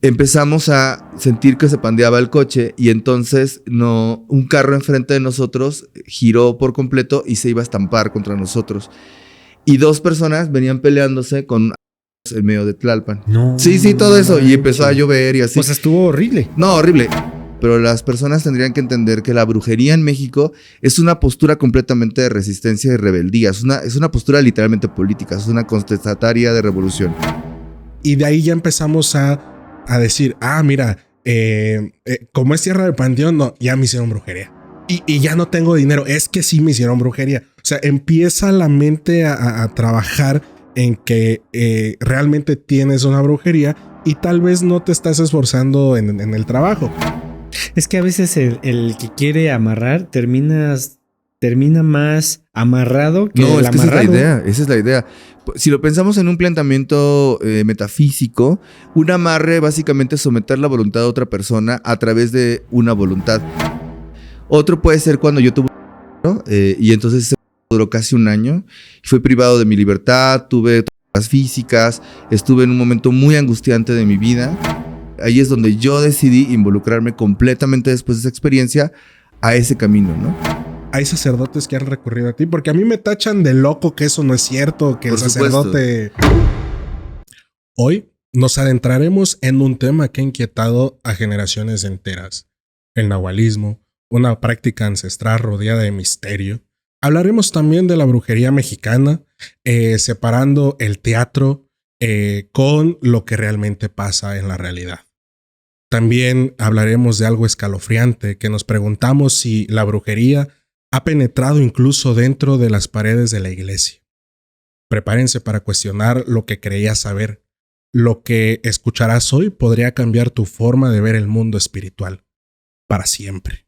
empezamos a sentir que se pandeaba el coche y entonces un carro enfrente de nosotros giró por completo y se iba a estampar contra nosotros. Y 2 personas venían peleándose con en medio de Tlalpan. No. Sí, todo eso. Y empezó a llover y así. Pues estuvo horrible. No, horrible. Pero las personas tendrían que entender que la brujería en México es una postura completamente de resistencia y rebeldía. Es una postura literalmente política. Es una contestataria de revolución. Y de ahí ya empezamos a decir, mira, como es tierra del panteón, no, ya me hicieron brujería. Y ya no tengo dinero. Es que sí me hicieron brujería. O sea, empieza la mente a trabajar en que realmente tienes una brujería y tal vez no te estás esforzando en el trabajo. Es que a veces el que quiere amarrar termina más amarrado que no, el es que amarrado. esa es la idea. Si lo pensamos en un planteamiento metafísico, un amarre básicamente es someter la voluntad de otra persona a través de una voluntad. Otro puede ser cuando yo tuve y entonces duró casi un año. Fui privado de mi libertad, tuve traumas físicas, estuve en un momento muy angustiante de mi vida. Ahí es donde yo decidí involucrarme completamente después de esa experiencia a ese camino, ¿no? Hay sacerdotes que han recurrido a ti, porque a mí me tachan de loco que eso no es cierto, que el sacerdote... Hoy nos adentraremos en un tema que ha inquietado a generaciones enteras. El nahualismo, una práctica ancestral rodeada de misterio. Hablaremos también de la brujería mexicana, separando el teatro con lo que realmente pasa en la realidad. También hablaremos de algo escalofriante, que nos preguntamos si la brujería ha penetrado incluso dentro de las paredes de la iglesia. Prepárense para cuestionar lo que creías saber. Lo que escucharás hoy podría cambiar tu forma de ver el mundo espiritual para siempre.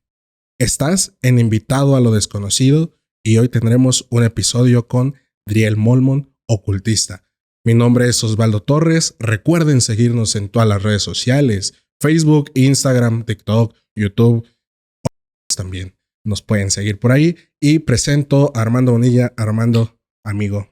Estás en Invitado a lo Desconocido y hoy tendremos un episodio con Driel Molmon, ocultista. Mi nombre es Osvaldo Torres. Recuerden seguirnos en todas las redes sociales: Facebook, Instagram, TikTok, YouTube. También nos pueden seguir por ahí. Y presento a Armando Bonilla. Armando, amigo.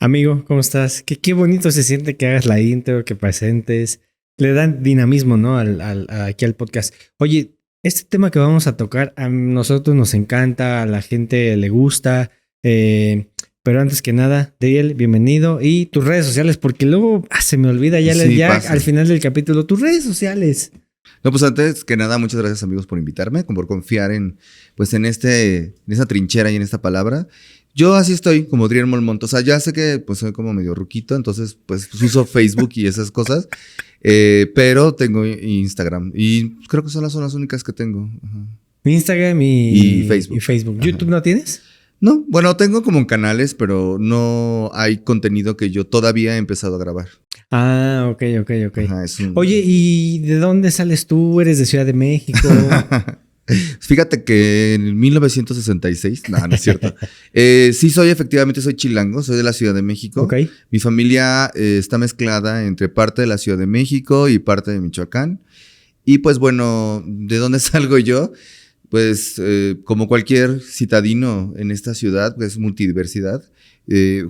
Amigo, ¿cómo estás? Qué bonito se siente que hagas la intro, que presentes. Le dan dinamismo, ¿no? Aquí al podcast. Oye, este tema que vamos a tocar a nosotros nos encanta, a la gente le gusta. Pero antes que nada, Driel, bienvenido. Y tus redes sociales, porque luego se me olvida ya al final del capítulo. Tus redes sociales. No, pues antes que nada, muchas gracias, amigos, por invitarme, por confiar en esa trinchera y en esta palabra. Yo así estoy, como Driel Molmon. O sea, ya sé que pues soy como medio ruquito, entonces pues uso Facebook y esas cosas. Pero tengo Instagram y creo que son las únicas que tengo. Ajá. Instagram y Facebook. ¿YouTube no tienes? No, bueno, tengo como canales, pero no hay contenido que yo todavía he empezado a grabar. Ah, ok. Ajá, Oye, ¿y de dónde sales tú? ¿Eres de Ciudad de México? Fíjate que en 1966, no es cierto. Sí, efectivamente soy chilango, soy de la Ciudad de México. Okay. Mi familia está mezclada entre parte de la Ciudad de México y parte de Michoacán. Y pues bueno, ¿de dónde salgo yo? Pues como cualquier citadino en esta ciudad, que es multidiversidad,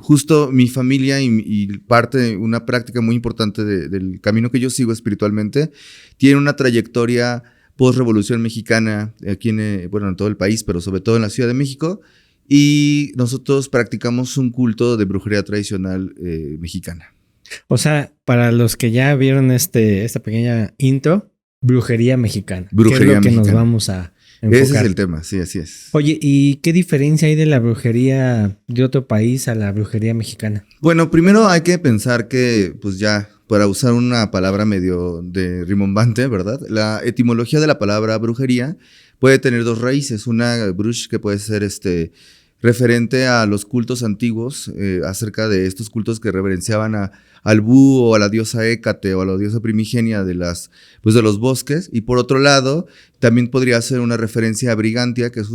justo mi familia y parte, una práctica muy importante del camino que yo sigo espiritualmente, tiene una trayectoria post-revolución mexicana aquí en todo el país, pero sobre todo en la Ciudad de México, y nosotros practicamos un culto de brujería tradicional mexicana. O sea, para los que ya vieron esta pequeña intro, brujería mexicana. Brujería ¿Qué es lo que mexicana. nos vamos a enfocar? Ese es el tema, sí, así es. Oye, ¿y qué diferencia hay de la brujería de otro país a la brujería mexicana? Bueno, primero hay que pensar que, pues ya, para usar una palabra medio de rimbombante, ¿verdad? La etimología de la palabra brujería puede tener 2 raíces. Una bruj, que puede ser referente a los cultos antiguos, acerca de estos cultos que reverenciaban al búho o a la diosa Hécate o a la diosa primigenia de los bosques. Y por otro lado, también podría ser una referencia a Brigantia, que es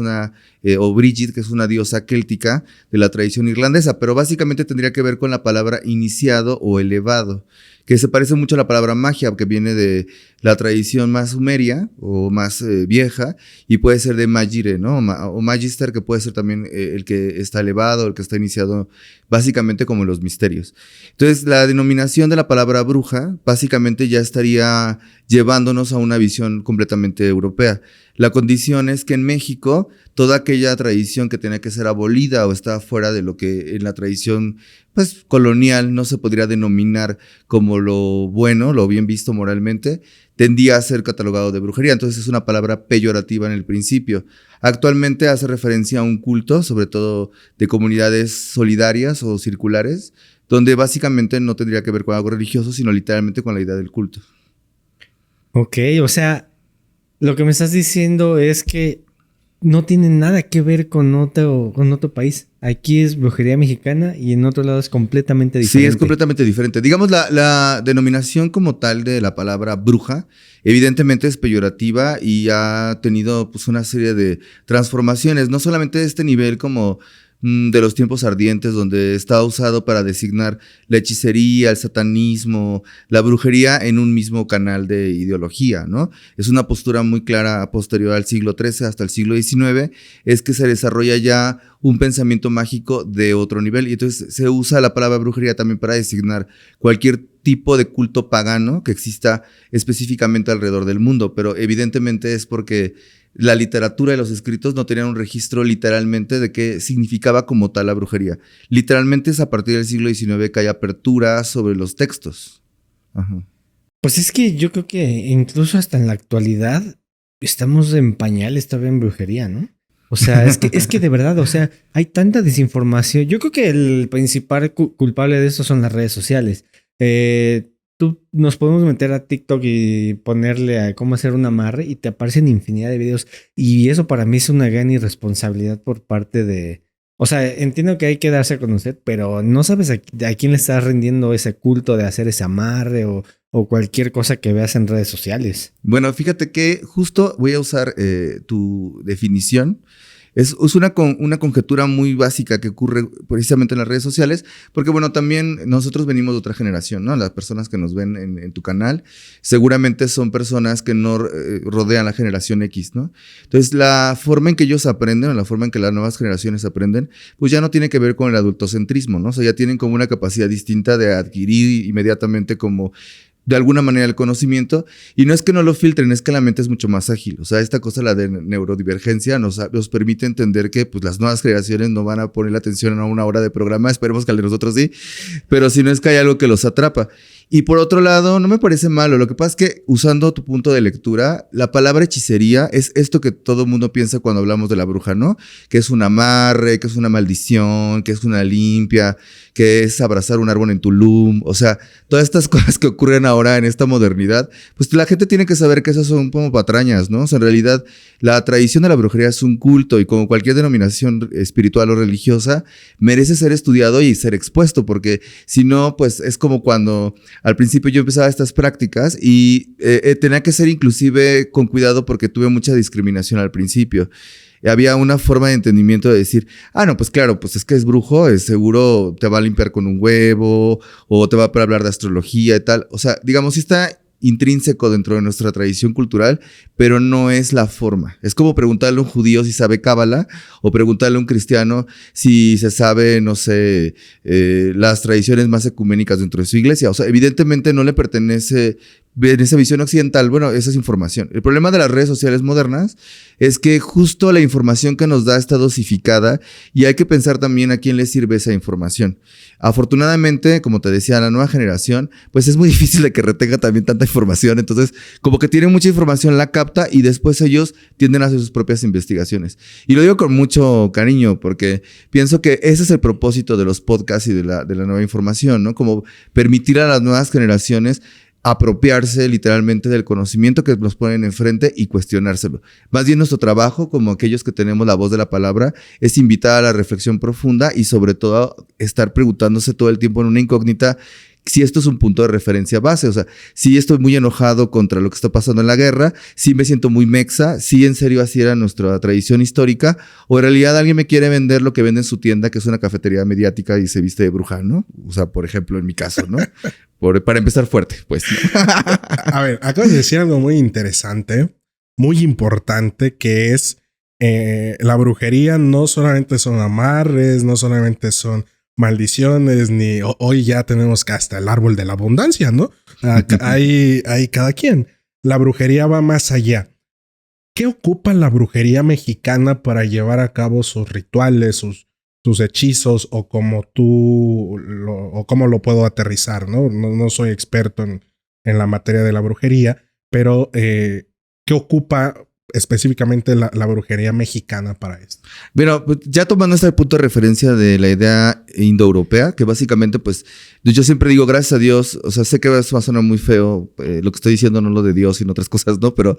o Brigid, que es una diosa céltica de la tradición irlandesa, pero básicamente tendría que ver con la palabra iniciado o elevado, que se parece mucho a la palabra magia, que viene de la tradición más sumeria o más vieja, y puede ser de magire, ¿no? O magister, que puede ser también el que está elevado, el que está iniciado, básicamente como los misterios. Entonces, la denominación denominación de la palabra bruja básicamente ya estaría llevándonos a una visión completamente europea. La condición es que en México toda aquella tradición que tenía que ser abolida o estaba fuera de lo que en la tradición pues colonial no se podría denominar como lo bueno, lo bien visto moralmente, tendía a ser catalogado de brujería. Entonces es una palabra peyorativa en el principio. Actualmente hace referencia a un culto, sobre todo de comunidades solidarias o circulares, donde básicamente no tendría que ver con algo religioso, sino literalmente con la idea del culto. Ok, o sea, lo que me estás diciendo es que no tiene nada que ver con otro país. Aquí es brujería mexicana y en otro lado es completamente diferente. Sí, es completamente diferente. Digamos, la denominación como tal de la palabra bruja, evidentemente es peyorativa y ha tenido pues una serie de transformaciones, no solamente de este nivel como de los tiempos ardientes, donde está usado para designar la hechicería, el satanismo, la brujería en un mismo canal de ideología, ¿no? Es una postura muy clara posterior al siglo XIII hasta el siglo XIX, es que se desarrolla ya un pensamiento mágico de otro nivel, y entonces se usa la palabra brujería también para designar cualquier tipo de culto pagano que exista específicamente alrededor del mundo, pero evidentemente es porque la literatura y los escritos no tenían un registro literalmente de qué significaba como tal la brujería. Literalmente es a partir del siglo XIX que hay apertura sobre los textos. Ajá. Pues es que yo creo que incluso hasta en la actualidad estamos en pañales todavía en brujería, ¿no? O sea, es que de verdad, o sea, hay tanta desinformación. Yo creo que el principal culpable de esto son las redes sociales. Nos podemos meter a TikTok y ponerle a cómo hacer un amarre y te aparecen infinidad de videos. Y eso para mí es una gran irresponsabilidad por parte de... O sea, entiendo que hay que darse a conocer, pero no sabes a quién le estás rindiendo ese culto de hacer ese amarre o cualquier cosa que veas en redes sociales. Bueno, fíjate que justo voy a usar tu definición. Es una conjetura muy básica que ocurre precisamente en las redes sociales, porque bueno, también nosotros venimos de otra generación, ¿no? Las personas que nos ven en tu canal seguramente son personas que no rodean la generación X, ¿no? Entonces, la forma en que ellos aprenden, o la forma en que las nuevas generaciones aprenden, pues ya no tiene que ver con el adultocentrismo, ¿no? O sea, ya tienen como una capacidad distinta de adquirir inmediatamente como de alguna manera el conocimiento, y no es que no lo filtren, es que la mente es mucho más ágil. O sea, esta cosa, la de neurodivergencia, nos permite entender que pues, las nuevas generaciones no van a poner la atención a una hora de programa, esperemos que al de nosotros sí, pero si no es que hay algo que los atrapa. Y por otro lado, no me parece malo, lo que pasa es que usando tu punto de lectura, la palabra hechicería es esto que todo mundo piensa cuando hablamos de la bruja, ¿no? Que es un amarre, que es una maldición, que es una limpia, que es abrazar un árbol en Tulum, o sea, todas estas cosas que ocurren ahora en esta modernidad, pues la gente tiene que saber que esas son como patrañas, ¿no? O sea, en realidad la tradición de la brujería es un culto y como cualquier denominación espiritual o religiosa, merece ser estudiado y ser expuesto, porque si no, pues es como cuando al principio yo empezaba estas prácticas y tenía que ser inclusive con cuidado porque tuve mucha discriminación al principio. Había una forma de entendimiento de decir, no, pues claro, pues es que es brujo, es seguro te va a limpiar con un huevo o te va a hablar de astrología y tal. O sea, digamos, sí está intrínseco dentro de nuestra tradición cultural, pero no es la forma. Es como preguntarle a un judío si sabe cábala o preguntarle a un cristiano si se sabe, no sé, las tradiciones más ecuménicas dentro de su iglesia. O sea, evidentemente no le pertenece en esa visión occidental, bueno, esa es información. El problema de las redes sociales modernas es que justo la información que nos da está dosificada y hay que pensar también a quién le sirve esa información. Afortunadamente, como te decía, la nueva generación, pues es muy difícil de que retenga también tanta información. Entonces, como que tienen mucha información, la capta y después ellos tienden a hacer sus propias investigaciones. Y lo digo con mucho cariño porque pienso que ese es el propósito de los podcasts y de la nueva información, ¿no? Como permitir a las nuevas generaciones apropiarse literalmente del conocimiento que nos ponen enfrente y cuestionárselo. Más bien nuestro trabajo, como aquellos que tenemos la voz de la palabra, es invitar a la reflexión profunda y sobre todo estar preguntándose todo el tiempo en una incógnita si esto es un punto de referencia base. O sea, si estoy muy enojado contra lo que está pasando en la guerra, si me siento muy mexa, si en serio así era nuestra tradición histórica, o en realidad alguien me quiere vender lo que vende en su tienda, que es una cafetería mediática y se viste de bruja, ¿no? O sea, por ejemplo, en mi caso, ¿no? Para empezar fuerte, pues. A ver, acabas de decir algo muy interesante, muy importante, que es la brujería no solamente son amarres, no solamente son maldiciones, ni hoy ya tenemos que hasta el árbol de la abundancia, ¿no? Hay cada quien. La brujería va más allá. ¿Qué ocupa la brujería mexicana para llevar a cabo sus rituales, sus hechizos, o como o cómo lo puedo aterrizar, ¿no? No soy experto en la materia de la brujería, pero ¿qué ocupa específicamente la brujería mexicana para esto? Bueno, pues ya tomando este punto de referencia de la idea indoeuropea, que básicamente, pues, yo siempre digo, gracias a Dios, o sea, sé que eso va a sonar muy feo, lo que estoy diciendo, no lo de Dios, sino otras cosas, ¿no? Pero,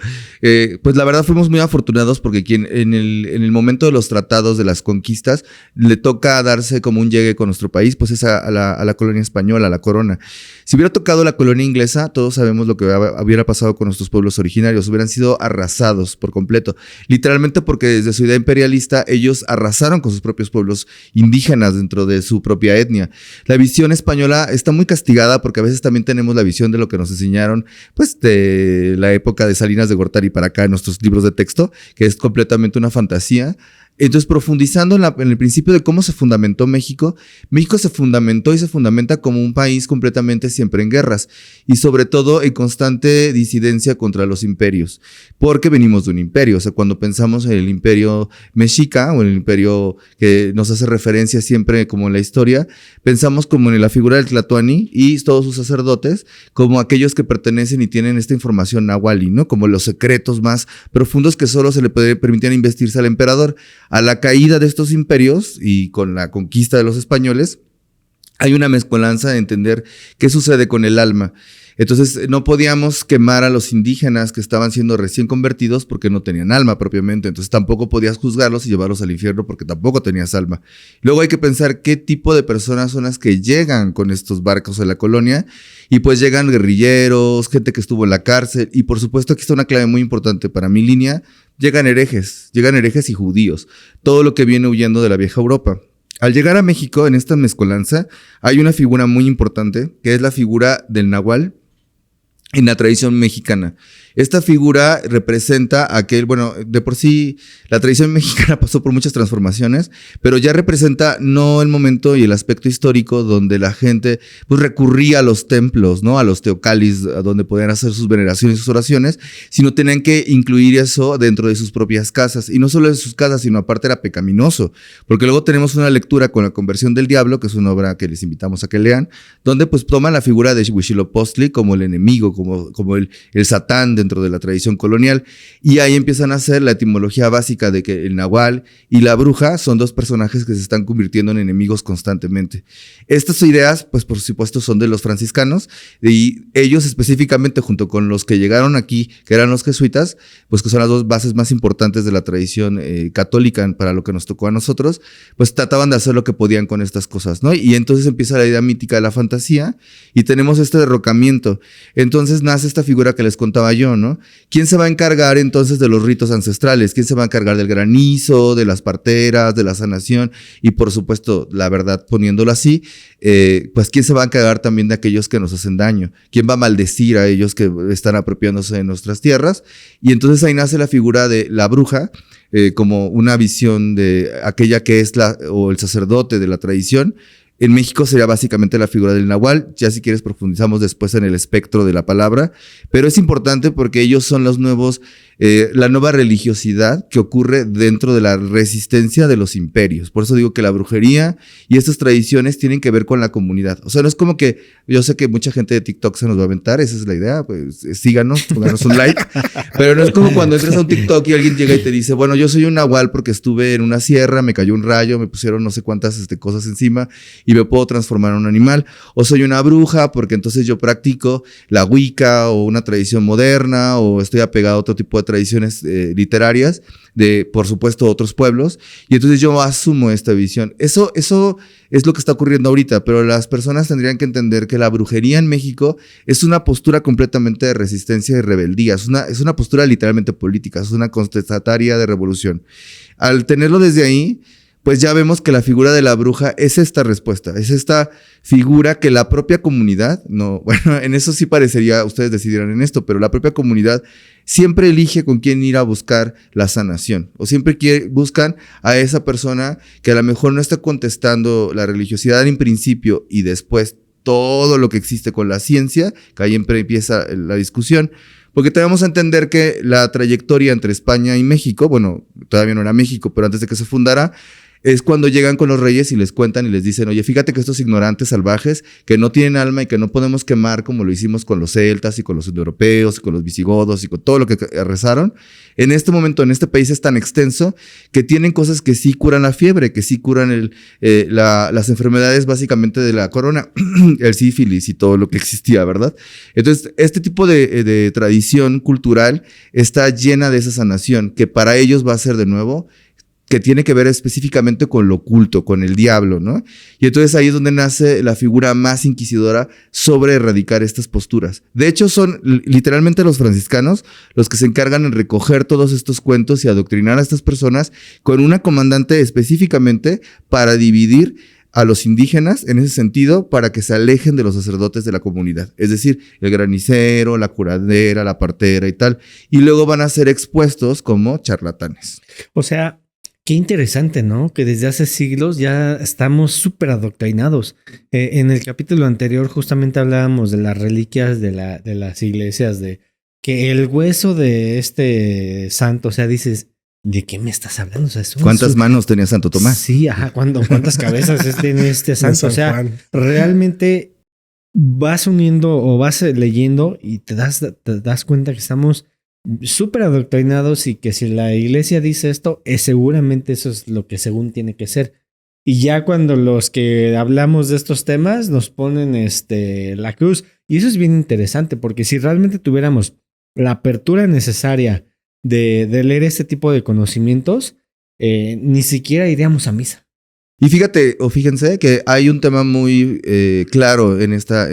pues, la verdad fuimos muy afortunados porque en el momento de los tratados, de las conquistas, le toca darse como un llegue con nuestro país, pues, es a la colonia española, a la corona. Si hubiera tocado la colonia inglesa, todos sabemos lo que hubiera pasado con nuestros pueblos originarios, hubieran sido arrasados por completo, literalmente porque desde su idea imperialista ellos arrasaron con sus propios pueblos indígenas dentro de su propia etnia. La visión española está muy castigada porque a veces también tenemos la visión de lo que nos enseñaron pues de la época de Salinas de Gortari para acá en nuestros libros de texto, que es completamente una fantasía. Entonces, profundizando en el principio de cómo se fundamentó México, México se fundamentó y se fundamenta como un país completamente siempre en guerras y sobre todo en constante disidencia contra los imperios, porque venimos de un imperio. O sea, cuando pensamos en el imperio mexica o en el imperio que nos hace referencia siempre como en la historia, pensamos como en la figura del Tlatoani y todos sus sacerdotes como aquellos que pertenecen y tienen esta información nahuali, ¿no? Como los secretos más profundos que solo se le permitían investirse al emperador. A la caída de estos imperios y con la conquista de los españoles, hay una mezcolanza de entender qué sucede con el alma. Entonces, no podíamos quemar a los indígenas que estaban siendo recién convertidos porque no tenían alma propiamente. Entonces, tampoco podías juzgarlos y llevarlos al infierno porque tampoco tenías alma. Luego hay que pensar qué tipo de personas son las que llegan con estos barcos a la colonia. Y pues llegan guerrilleros, gente que estuvo en la cárcel. Y por supuesto, aquí está una clave muy importante para mi línea. Llegan herejes y judíos. Todo lo que viene huyendo de la vieja Europa. Al llegar a México, en esta mezcolanza, hay una figura muy importante, que es la figura del nahual en la tradición mexicana. Esta figura representa de por sí la tradición mexicana pasó por muchas transformaciones, pero ya representa no el momento y el aspecto histórico donde la gente pues recurría a los templos, ¿no? A los teocalis, a donde podían hacer sus veneraciones y sus oraciones, sino tenían que incluir eso dentro de sus propias casas. Y no solo en sus casas, sino aparte era pecaminoso, porque luego tenemos una lectura con La Conversión del Diablo, que es una obra que les invitamos a que lean, donde pues toman la figura de Huitzilopochtli como el enemigo, como el satán dentro de la tradición colonial, y ahí empiezan a hacer la etimología básica de que el nahual y la bruja son dos personajes que se están convirtiendo en enemigos constantemente. Estas ideas, pues por supuesto, son de los franciscanos, y ellos específicamente, junto con los que llegaron aquí, que eran los jesuitas, pues que son las dos bases más importantes de la tradición católica para lo que nos tocó a nosotros, pues trataban de hacer lo que podían con estas cosas, ¿no? Y entonces empieza la idea mítica de la fantasía, y tenemos este derrocamiento. Entonces nace esta figura que les contaba yo, ¿no? ¿Quién se va a encargar entonces de los ritos ancestrales? ¿Quién se va a encargar del granizo, de las parteras, de la sanación? Y por supuesto, la verdad, poniéndolo así, pues ¿quién se va a encargar también de aquellos que nos hacen daño? ¿Quién va a maldecir a ellos que están apropiándose de nuestras tierras? Y entonces ahí nace la figura de la bruja, como una visión de aquella que es o el sacerdote de la tradición. En México sería básicamente la figura del nahual. Ya si quieres profundizamos después en el espectro de la palabra, pero es importante porque ellos son los nuevos, la nueva religiosidad que ocurre dentro de la resistencia de los imperios. Por eso digo que la brujería y estas tradiciones tienen que ver con la comunidad. O sea, no es como que, yo sé que mucha gente de TikTok se nos va a aventar, esa es la idea, pues síganos, pónganos un like, pero no es como cuando entras a un TikTok y alguien llega y te dice, bueno, yo soy un nahual porque estuve en una sierra, me cayó un rayo, me pusieron no sé cuántas cosas encima y me puedo transformar en un animal, o soy una bruja porque entonces yo practico la Wicca o una tradición moderna, o estoy apegado a otro tipo de tradiciones literarias de, por supuesto, otros pueblos, y entonces yo asumo esta visión. Eso es lo que está ocurriendo ahorita, pero las personas tendrían que entender que la brujería en México es una postura completamente de resistencia y rebeldía, es una postura literalmente política, es una contestataria de revolución. Al tenerlo desde ahí, pues ya vemos que la figura de la bruja es esta respuesta, es esta figura que la propia comunidad, no, bueno, en eso sí parecería, ustedes decidirán en esto, pero la propia comunidad siempre elige con quién ir a buscar la sanación, o siempre buscan a esa persona que a lo mejor no está contestando la religiosidad en principio y después todo lo que existe con la ciencia, que ahí empieza la discusión. Porque tenemos a entender que la trayectoria entre España y México, bueno, todavía no era México, pero antes de que se fundara, es cuando llegan con los reyes y les cuentan y les dicen, oye, fíjate que estos ignorantes salvajes que no tienen alma y que no podemos quemar como lo hicimos con los celtas y con los indoeuropeos y con los visigodos y con todo lo que arrasaron, en este momento, en este país es tan extenso que tienen cosas que sí curan la fiebre, que sí curan las enfermedades básicamente de la corona, el sífilis y todo lo que existía, ¿verdad? Entonces, este tipo de tradición cultural está llena de esa sanación que para ellos va a ser de nuevo que tiene que ver específicamente con lo oculto, con el diablo, ¿no? Y entonces ahí es donde nace la figura más inquisidora sobre erradicar estas posturas. De hecho, son literalmente los franciscanos los que se encargan en recoger todos estos cuentos y adoctrinar a estas personas con una comandante específicamente para dividir a los indígenas en ese sentido para que se alejen de los sacerdotes de la comunidad. Es decir, el granicero, la curadera, la partera y tal. Y luego van a ser expuestos como charlatanes. O sea, qué interesante, ¿no? Que desde hace siglos ya estamos súper adoctrinados. En el capítulo anterior justamente hablábamos de las reliquias de las iglesias, de que el hueso de este santo, o sea, dices, ¿de qué me estás hablando? O sea, ¿cuántas manos tenía Santo Tomás? Sí, ajá, ¿cuántas cabezas tiene este santo? O sea, realmente vas uniendo o vas leyendo y te das cuenta que estamos súper adoctrinados y que si la iglesia dice esto, seguramente eso es lo que según tiene que ser. Y ya cuando los que hablamos de estos temas nos ponen la cruz. Y eso es bien interesante porque si realmente tuviéramos la apertura necesaria de leer este tipo de conocimientos, ni siquiera iríamos a misa. Y fíjate, o fíjense que hay un tema muy claro en esta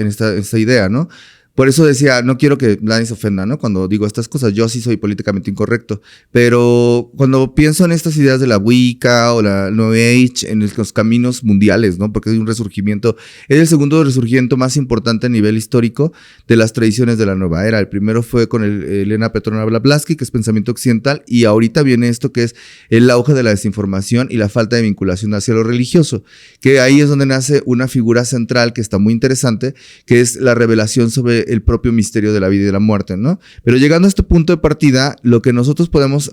idea, ¿no? Por eso decía, no quiero que nadie se ofenda, ¿no? Cuando digo estas cosas, yo sí soy políticamente incorrecto, pero cuando pienso en estas ideas de la Wicca o la New Age, en los caminos mundiales, ¿no? Porque hay un resurgimiento, es el segundo resurgimiento más importante a nivel histórico de las tradiciones de la nueva era. El primero fue con Elena Petrovna Blavatsky, que es pensamiento occidental, y ahorita viene esto que es el auge de la desinformación y la falta de vinculación hacia lo religioso, que ahí es donde nace una figura central que está muy interesante, que es la revelación sobre el propio misterio de la vida y de la muerte, ¿no? Pero llegando a este punto de partida, lo que nosotros podemos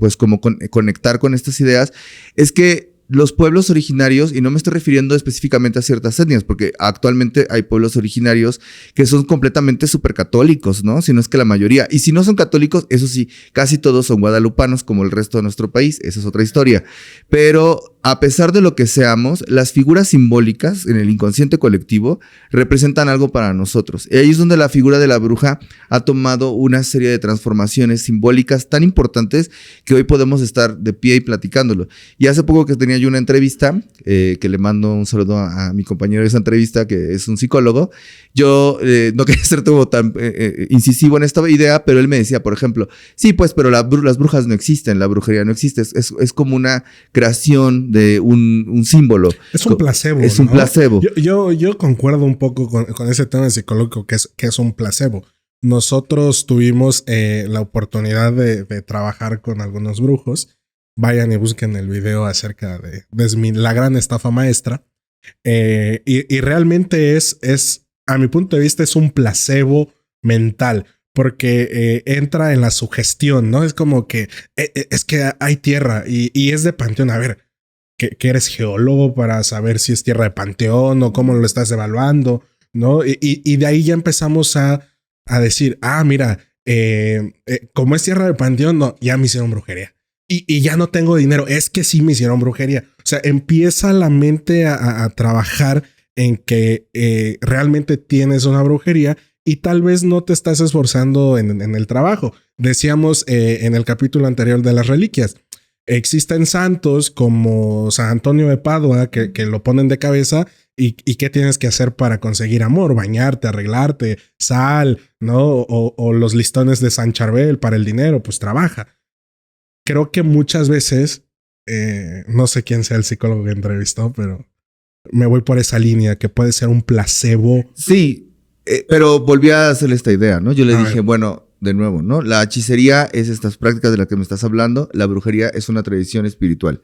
pues como conectar con estas ideas es que los pueblos originarios, y no me estoy refiriendo específicamente a ciertas etnias, porque actualmente hay pueblos originarios que son completamente supercatólicos, ¿no? Si no es que la mayoría. Y si no son católicos, eso sí, casi todos son guadalupanos como el resto de nuestro país. Esa es otra historia. Pero a pesar de lo que seamos, las figuras simbólicas en el inconsciente colectivo representan algo para nosotros. Y ahí es donde la figura de la bruja ha tomado una serie de transformaciones simbólicas tan importantes que hoy podemos estar de pie y platicándolo. Y hace poco que tenía yo una entrevista, que le mando un saludo a mi compañero de esa entrevista, que es un psicólogo. Yo no quería ser todo tan incisivo en esta idea, pero él me decía, por ejemplo, sí, pues, pero las brujas no existen, la brujería no existe, es como una creación de un símbolo. Es un placebo. Es un placebo. Yo concuerdo un poco con ese tema psicológico que es un placebo. Nosotros tuvimos la oportunidad de trabajar con algunos brujos. Vayan y busquen el video acerca de la gran estafa maestra. Y realmente es, a mi punto de vista, es un placebo mental. Porque entra en la sugestión, ¿no? Es como que es que hay tierra y es de panteón. A ver, que eres geólogo para saber si es tierra de panteón o cómo lo estás evaluando, ¿no? Y de ahí ya empezamos a decir, mira, como es tierra de panteón, no, ya me hicieron brujería. Y ya no tengo dinero, es que sí me hicieron brujería. O sea, empieza la mente a trabajar en que realmente tienes una brujería y tal vez no te estás esforzando en el trabajo. Decíamos en el capítulo anterior de las reliquias, existen santos como San Antonio de Padua que lo ponen de cabeza y qué tienes que hacer para conseguir amor, bañarte, arreglarte, sal, ¿no? O los listones de San Charbel para el dinero, pues trabaja. Creo que muchas veces no sé quién sea el psicólogo que entrevistó, pero me voy por esa línea, que puede ser un placebo. Sí, pero volví a hacerle esta idea, ¿no? Yo le dije, bueno, de nuevo, ¿no? La hechicería es estas prácticas de las que me estás hablando, la brujería es una tradición espiritual.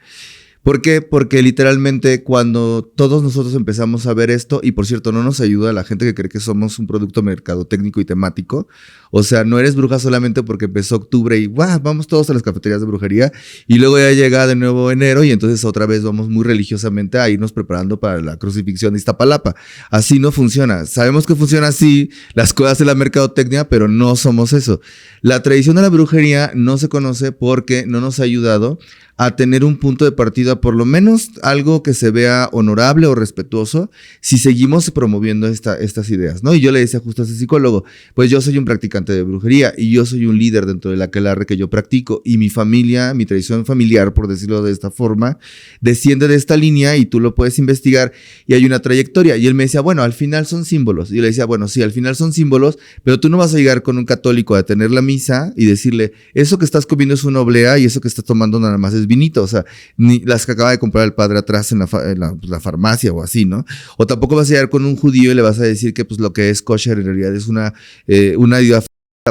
¿Por qué? Porque literalmente cuando todos nosotros empezamos a ver esto, y por cierto, no nos ayuda la gente que cree que somos un producto mercadotécnico y temático. O sea, no eres bruja solamente porque empezó octubre y ¡guau! Vamos todos a las cafeterías de brujería. Y luego ya llega de nuevo enero y entonces otra vez vamos muy religiosamente a irnos preparando para la crucifixión de Iztapalapa. Así no funciona. Sabemos que funciona así las cosas de la mercadotecnia, pero no somos eso. La tradición de la brujería no se conoce porque no nos ha ayudado a tener un punto de partida, por lo menos algo que se vea honorable o respetuoso, si seguimos promoviendo estas ideas, ¿no? Y yo le decía justo a ese psicólogo, pues yo soy un practicante de brujería y yo soy un líder dentro de la aquelarre que yo practico y mi familia, mi tradición familiar, por decirlo de esta forma, desciende de esta línea y tú lo puedes investigar y hay una trayectoria. Y él me decía, bueno, al final son símbolos. Y yo le decía, bueno, sí, al final son símbolos, pero tú no vas a llegar con un católico a tener la misa y decirle, eso que estás comiendo es una oblea y eso que estás tomando nada más es vinito, o sea, ni las que acaba de comprar el padre atrás en la farmacia o así, ¿no? O tampoco vas a llegar con un judío y le vas a decir que pues lo que es kosher en realidad es una idea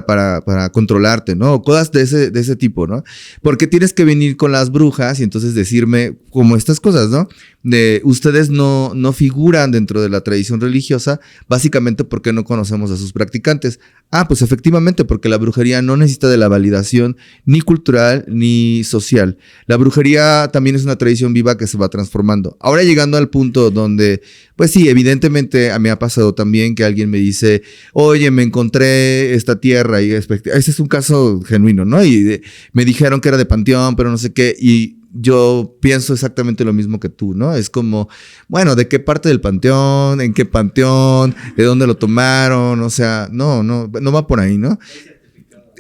para controlarte, ¿no? O cosas de ese tipo, ¿no? Porque tienes que venir con las brujas y entonces decirme como estas cosas, ¿no? De ustedes no figuran dentro de la tradición religiosa, básicamente porque no conocemos a sus practicantes. Ah, pues efectivamente, porque la brujería no necesita de la validación ni cultural ni social. La brujería también es una tradición viva que se va transformando. Ahora llegando al punto donde, pues sí, evidentemente a mí me ha pasado también que alguien me dice, oye, me encontré esta tierra y ese es un caso genuino, ¿no? Y me dijeron que era de panteón, pero no sé qué, y yo pienso exactamente lo mismo que tú, ¿no? Es como, bueno, ¿de qué parte del panteón? ¿En qué panteón? ¿De dónde lo tomaron? O sea, no va por ahí, ¿no?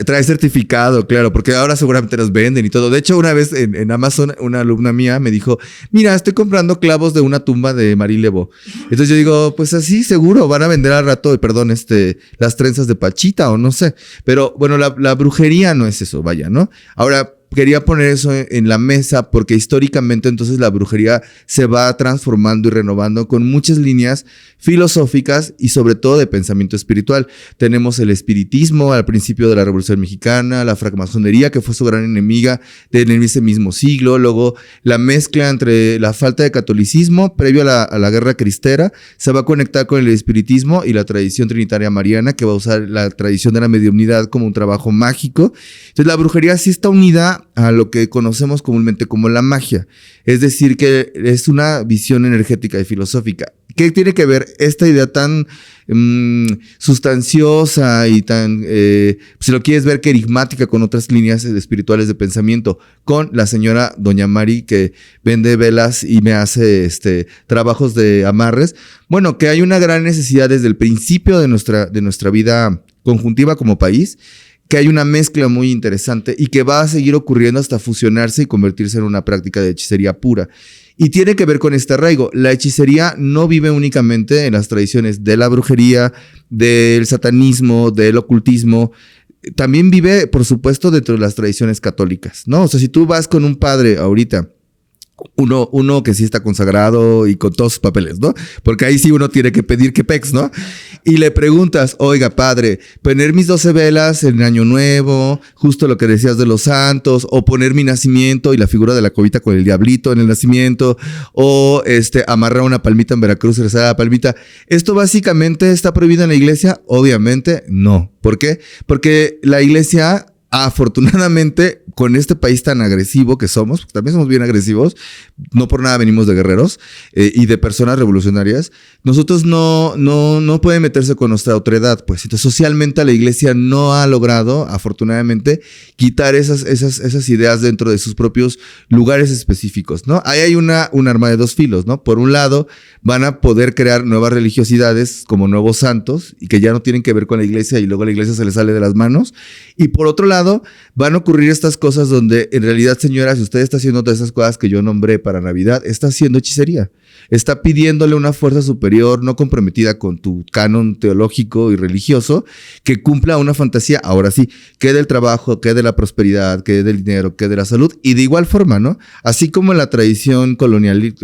Trae certificado, claro, porque ahora seguramente los venden y todo. De hecho, una vez en Amazon, una alumna mía me dijo, mira, estoy comprando clavos de una tumba de Marie Laveau. Entonces yo digo, pues así seguro van a vender al rato, perdón, las trenzas de Pachita o no sé. Pero bueno, la brujería no es eso, vaya, ¿no? Ahora, quería poner eso en la mesa porque históricamente entonces la brujería se va transformando y renovando con muchas líneas filosóficas y sobre todo de pensamiento espiritual. Tenemos el espiritismo al principio de la Revolución Mexicana, la francmasonería que fue su gran enemiga en ese mismo siglo, luego la mezcla entre la falta de catolicismo previo a la guerra cristera se va a conectar con el espiritismo y la tradición trinitaria mariana que va a usar la tradición de la mediumnidad como un trabajo mágico. Entonces la brujería sí está unida a lo que conocemos comúnmente como la magia. Es decir, que es una visión energética y filosófica. ¿Qué tiene que ver esta idea tan sustanciosa y tan, si lo quieres ver, querigmática con otras líneas espirituales de pensamiento? Con la señora Doña Mari que vende velas y me hace trabajos de amarres. Bueno, que hay una gran necesidad desde el principio de nuestra vida conjuntiva como país, que hay una mezcla muy interesante y que va a seguir ocurriendo hasta fusionarse y convertirse en una práctica de hechicería pura. Y tiene que ver con este arraigo. La hechicería no vive únicamente en las tradiciones de la brujería, del satanismo, del ocultismo. También vive, por supuesto, dentro de las tradiciones católicas, ¿no? O sea, si tú vas con un padre ahorita, uno que sí está consagrado y con todos sus papeles, ¿no? Porque ahí sí uno tiene que pedir que pex, ¿no? Y le preguntas, oiga, padre, poner mis 12 velas en Año Nuevo, justo lo que decías de los santos, o poner mi nacimiento y la figura de la cobita con el diablito en el nacimiento, o amarrar una palmita en Veracruz, rezar la palmita. ¿Esto básicamente está prohibido en la iglesia? Obviamente no. ¿Por qué? Porque la iglesia, afortunadamente, con este país tan agresivo que somos, porque también somos bien agresivos, no por nada venimos de guerreros y de personas revolucionarias, nosotros no pueden meterse con nuestra otredad, pues. Entonces, socialmente la iglesia no ha logrado, afortunadamente, quitar esas ideas dentro de sus propios lugares específicos, ¿no? Ahí hay un arma de dos filos, ¿no? Por un lado, van a poder crear nuevas religiosidades como nuevos santos y que ya no tienen que ver con la iglesia y luego la iglesia se les sale de las manos. Y por otro lado, van a ocurrir estas cosas donde en realidad, señora, si usted está haciendo todas esas cosas que yo nombré para Navidad, está haciendo hechicería. Está pidiéndole a una fuerza superior no comprometida con tu canon teológico y religioso que cumpla una fantasía, ahora sí, que del trabajo, que de la prosperidad, que del dinero, que de la salud. Y de igual forma, ¿no? Así como en la tradición colonial,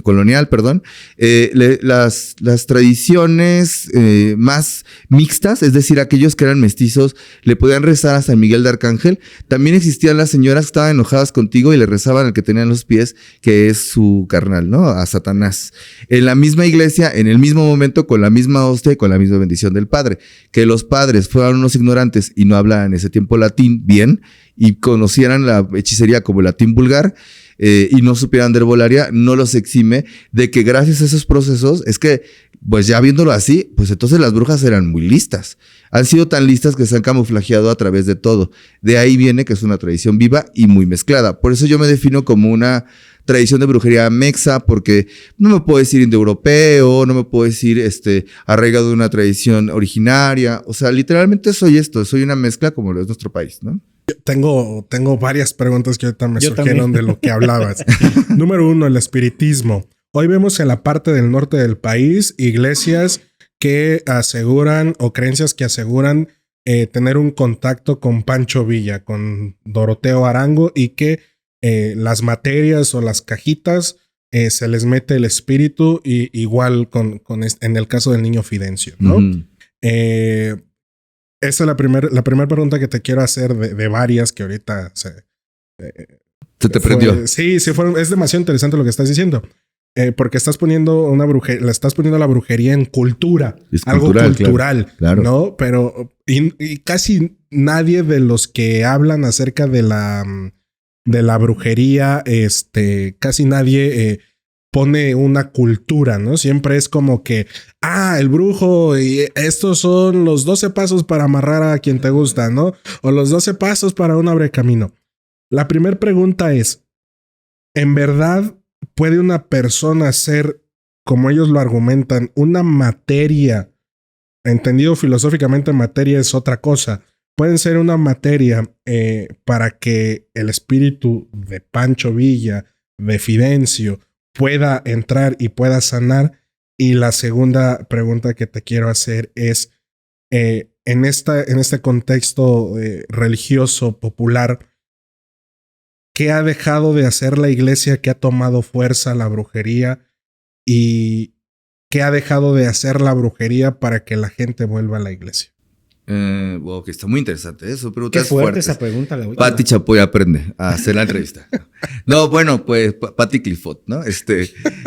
las tradiciones más mixtas, es decir, aquellos que eran mestizos, le podían rezar a San Miguel de Arcángel. También existían las señoras que estaban enojadas contigo y le rezaban al que tenía en los pies, que es su carnal, ¿no? A Satanás. En la misma iglesia, en el mismo momento, con la misma hostia y con la misma bendición del Padre. Que los padres fueran unos ignorantes y no hablaban en ese tiempo latín bien y conocieran la hechicería como latín vulgar, y no supieran de herbolaria, no los exime de que gracias a esos procesos, es que, pues ya viéndolo así, pues entonces las brujas eran muy listas. Han sido tan listas que se han camuflajeado a través de todo. De ahí viene que es una tradición viva y muy mezclada. Por eso yo me defino como una tradición de brujería mexa, porque no me puedo decir indoeuropeo, no me puedo decir arraigado de una tradición originaria. O sea, literalmente soy una mezcla como lo es nuestro país, ¿no? Tengo varias preguntas que ahorita me surgieron de lo que hablabas. Número 1, el espiritismo. Hoy vemos en la parte del norte del país iglesias que aseguran o creencias que aseguran tener un contacto con Pancho Villa, con Doroteo Arango, y que las materias o las cajitas se les mete el espíritu, y igual en el caso del niño Fidencio, ¿no? Uh-huh. Esa es la primera pregunta que te quiero hacer de varias que ahorita se te prendió. Sí, es demasiado interesante lo que estás diciendo. Porque estás poniendo estás poniendo la brujería en cultura. Es algo cultural, claro. ¿no? Pero y casi nadie de los que hablan acerca de la brujería, casi nadie pone una cultura, ¿no? Siempre es como que, el brujo, y estos son los 12 pasos para amarrar a quien te gusta, ¿no? O los 12 pasos para un abrecamino. La primera pregunta es, ¿en verdad puede una persona ser, como ellos lo argumentan, una materia? Entendido filosóficamente, materia es otra cosa. Pueden ser una materia para que el espíritu de Pancho Villa, de Fidencio, pueda entrar y pueda sanar. Y la segunda pregunta que te quiero hacer es, en este contexto religioso popular, ¿qué ha dejado de hacer la iglesia? ¿Qué ha tomado fuerza la brujería? ¿Y qué ha dejado de hacer la brujería para que la gente vuelva a la iglesia? Wow, que está muy interesante eso. Qué fuerte esa pregunta. Pati Chapoy aprende a hacer la entrevista. No, bueno, pues Pati Clifford, ¿no?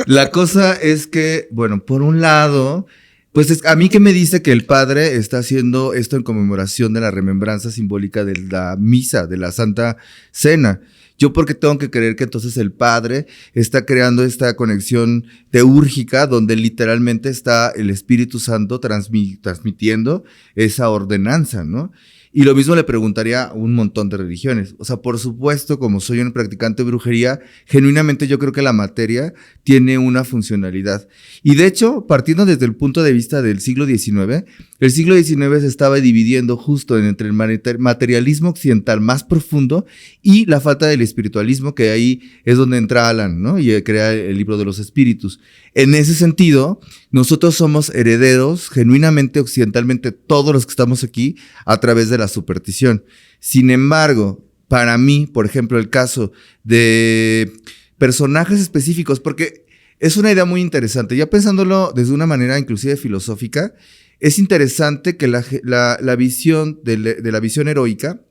La cosa es que, bueno, por un lado, pues a mí que me dice que el padre está haciendo esto en conmemoración de la remembranza simbólica de la misa, de la Santa Cena. Yo porque tengo que creer que entonces el Padre está creando esta conexión teúrgica donde literalmente está el Espíritu Santo transmitiendo esa ordenanza, ¿no? Y lo mismo le preguntaría a un montón de religiones. O sea, por supuesto, como soy un practicante de brujería, genuinamente yo creo que la materia tiene una funcionalidad. Y de hecho, partiendo desde el punto de vista del siglo XIX, el siglo XIX se estaba dividiendo justo entre el materialismo occidental más profundo y la falta del espiritualismo, que ahí es donde entra Alan, ¿no? Y crea el libro de los espíritus. En ese sentido, nosotros somos herederos, genuinamente, occidentalmente, todos los que estamos aquí, a través de la superstición. Sin embargo, para mí, por ejemplo, el caso de personajes específicos, porque es una idea muy interesante, ya pensándolo desde una manera inclusive filosófica, es interesante que la visión de la visión heroica,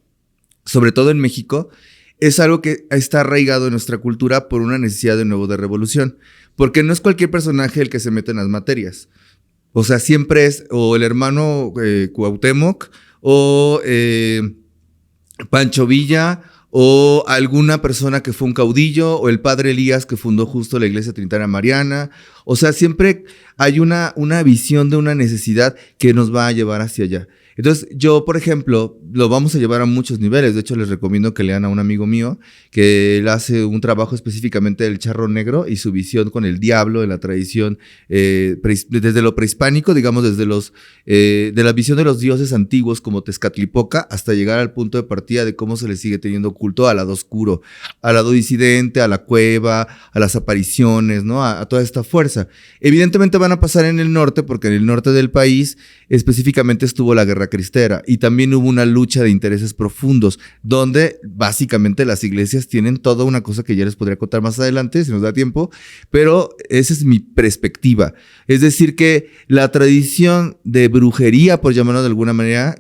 sobre todo en México, es algo que está arraigado en nuestra cultura por una necesidad de nuevo de revolución. Porque no es cualquier personaje el que se mete en las materias. O sea, siempre es o el hermano Cuauhtémoc, o Pancho Villa, o alguna persona que fue un caudillo, o el padre Elías que fundó justo la iglesia trinitaria mariana. O sea, siempre hay una visión de una necesidad que nos va a llevar hacia allá. Entonces, yo, por ejemplo, lo vamos a llevar a muchos niveles. De hecho, les recomiendo que lean a un amigo mío que él hace un trabajo específicamente del charro negro y su visión con el diablo en la tradición desde lo prehispánico, digamos, desde de la visión de los dioses antiguos como Tezcatlipoca hasta llegar al punto de partida de cómo se le sigue teniendo culto al lado oscuro, al lado disidente, a la cueva, a las apariciones, ¿no? A toda esta fuerza. Evidentemente van a pasar en el norte, porque en el norte del país específicamente estuvo la Guerra Cristera y también hubo una lucha de intereses profundos, donde básicamente las iglesias tienen toda una cosa que ya les podría contar más adelante, si nos da tiempo, pero esa es mi perspectiva. Es decir, que la tradición de brujería, por llamarlo de alguna manera,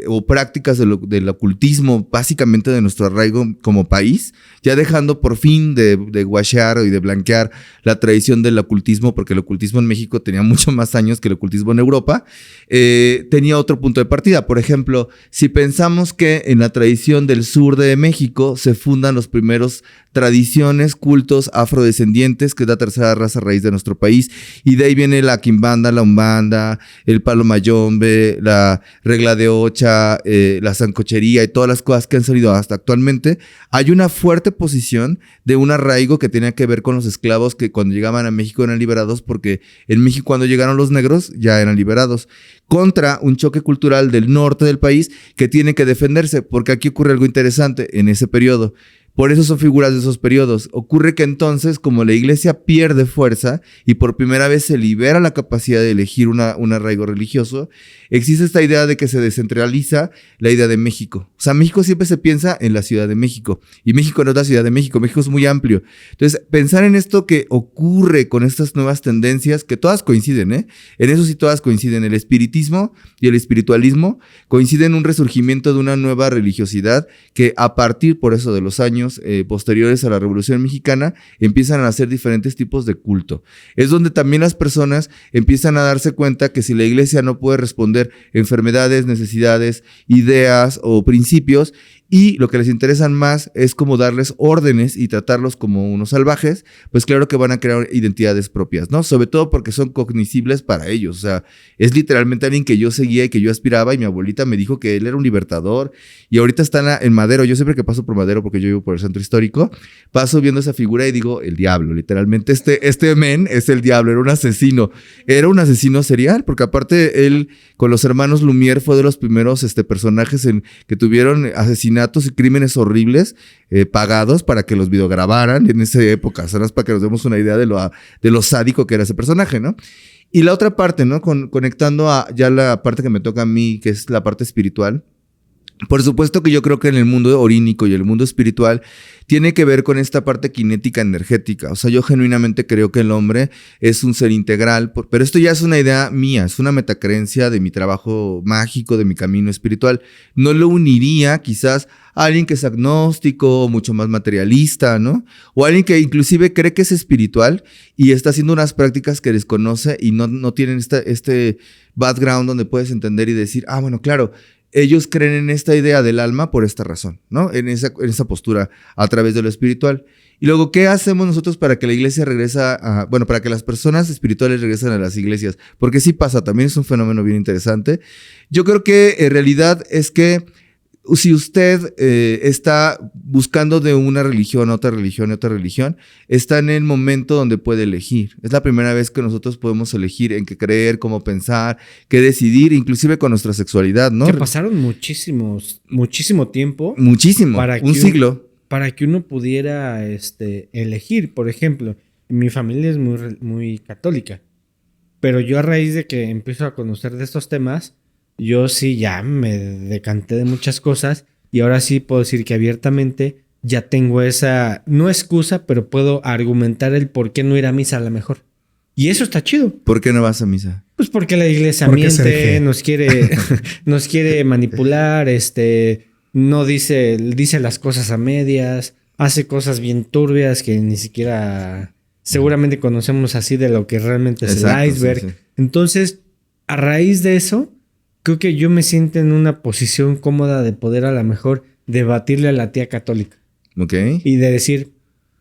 o prácticas del ocultismo, básicamente de nuestro arraigo como país, ya dejando por fin de guachear y de blanquear la tradición del ocultismo, porque el ocultismo en México tenía mucho más años que el ocultismo en Europa, tenía otro punto de partida. Por ejemplo, si pensamos que en la tradición del sur de México se fundan los primeros tradiciones, cultos afrodescendientes, que es la tercera raza raíz de nuestro país, y de ahí viene la quimbanda, la umbanda, el palo mayombe, la regla de ocha, la sancochería y todas las cosas que han salido hasta actualmente. Hay una fuerte posición de un arraigo que tenía que ver con los esclavos que cuando llegaban a México eran liberados, porque en México cuando llegaron los negros ya eran liberados, contra un choque cultural del norte del país que tiene que defenderse, porque aquí ocurre algo interesante en ese periodo. Por eso son figuras de esos periodos. Ocurre que entonces, como la iglesia pierde fuerza y por primera vez se libera la capacidad de elegir un arraigo religioso, existe esta idea de que se descentraliza la idea de México. O sea, México siempre se piensa en la Ciudad de México. Y México no es la Ciudad de México. México es muy amplio. Entonces, pensar en esto que ocurre con estas nuevas tendencias, que todas coinciden, en eso sí todas coinciden. El espiritismo y el espiritualismo coinciden en un resurgimiento de una nueva religiosidad que a partir, por eso, de los años posteriores a la Revolución Mexicana, empiezan a hacer diferentes tipos de culto. Es donde también las personas empiezan a darse cuenta que si la iglesia no puede responder enfermedades, necesidades, ideas o principios, y lo que les interesan más es como darles órdenes y tratarlos como unos salvajes, pues claro que van a crear identidades propias, ¿no? Sobre todo porque son cognoscibles para ellos. O sea, es literalmente alguien que yo seguía y que yo aspiraba, y mi abuelita me dijo que él era un libertador, y ahorita está en Madero. Yo siempre que paso por Madero, porque yo vivo por el centro histórico, paso viendo esa figura y digo, el diablo, literalmente este men es el diablo, era un asesino serial, porque aparte él con los hermanos Lumière fue de los primeros personajes que tuvieron asesinatos y crímenes horribles pagados para que los videograbaran en esa época, ¿sabes? Para que nos demos una idea de lo sádico que era ese personaje, ¿no? Y la otra parte, ¿no? Conectando a ya la parte que me toca a mí, que es la parte espiritual. Por supuesto que yo creo que en el mundo orínico y el mundo espiritual tiene que ver con esta parte cinética energética. O sea, yo genuinamente creo que el hombre es un ser integral, pero esto ya es una idea mía, es una metacreencia de mi trabajo mágico, de mi camino espiritual. No lo uniría quizás a alguien que es agnóstico, mucho más materialista, ¿no? O alguien que inclusive cree que es espiritual y está haciendo unas prácticas que desconoce y no tienen este background donde puedes entender y decir, bueno, claro, ellos creen en esta idea del alma por esta razón, ¿no? En esa postura a través de lo espiritual. Y luego, ¿qué hacemos nosotros para que la iglesia para que las personas espirituales regresen a las iglesias? Porque sí pasa, también es un fenómeno bien interesante. Yo creo que en realidad es que si usted está buscando de una religión a otra religión, está en el momento donde puede elegir. Es la primera vez que nosotros podemos elegir en qué creer, cómo pensar, qué decidir, inclusive con nuestra sexualidad, ¿no? Que pasaron muchísimo tiempo. Muchísimo, un siglo. Para que uno pudiera elegir. Por ejemplo, mi familia es muy, muy católica. Pero yo a raíz de que empiezo a conocer de estos temas, yo sí ya me decanté de muchas cosas y ahora sí puedo decir que abiertamente ya tengo esa, no excusa, pero puedo argumentar el por qué no ir a misa a lo mejor. Y eso está chido. ¿Por qué no vas a misa? Pues porque la iglesia miente, nos quiere manipular, no dice las cosas a medias, hace cosas bien turbias que ni siquiera seguramente conocemos así de lo que realmente es el iceberg. Sí. Entonces, a raíz de eso, creo que yo me siento en una posición cómoda de poder a lo mejor debatirle a la tía católica. Ok. Y de decir,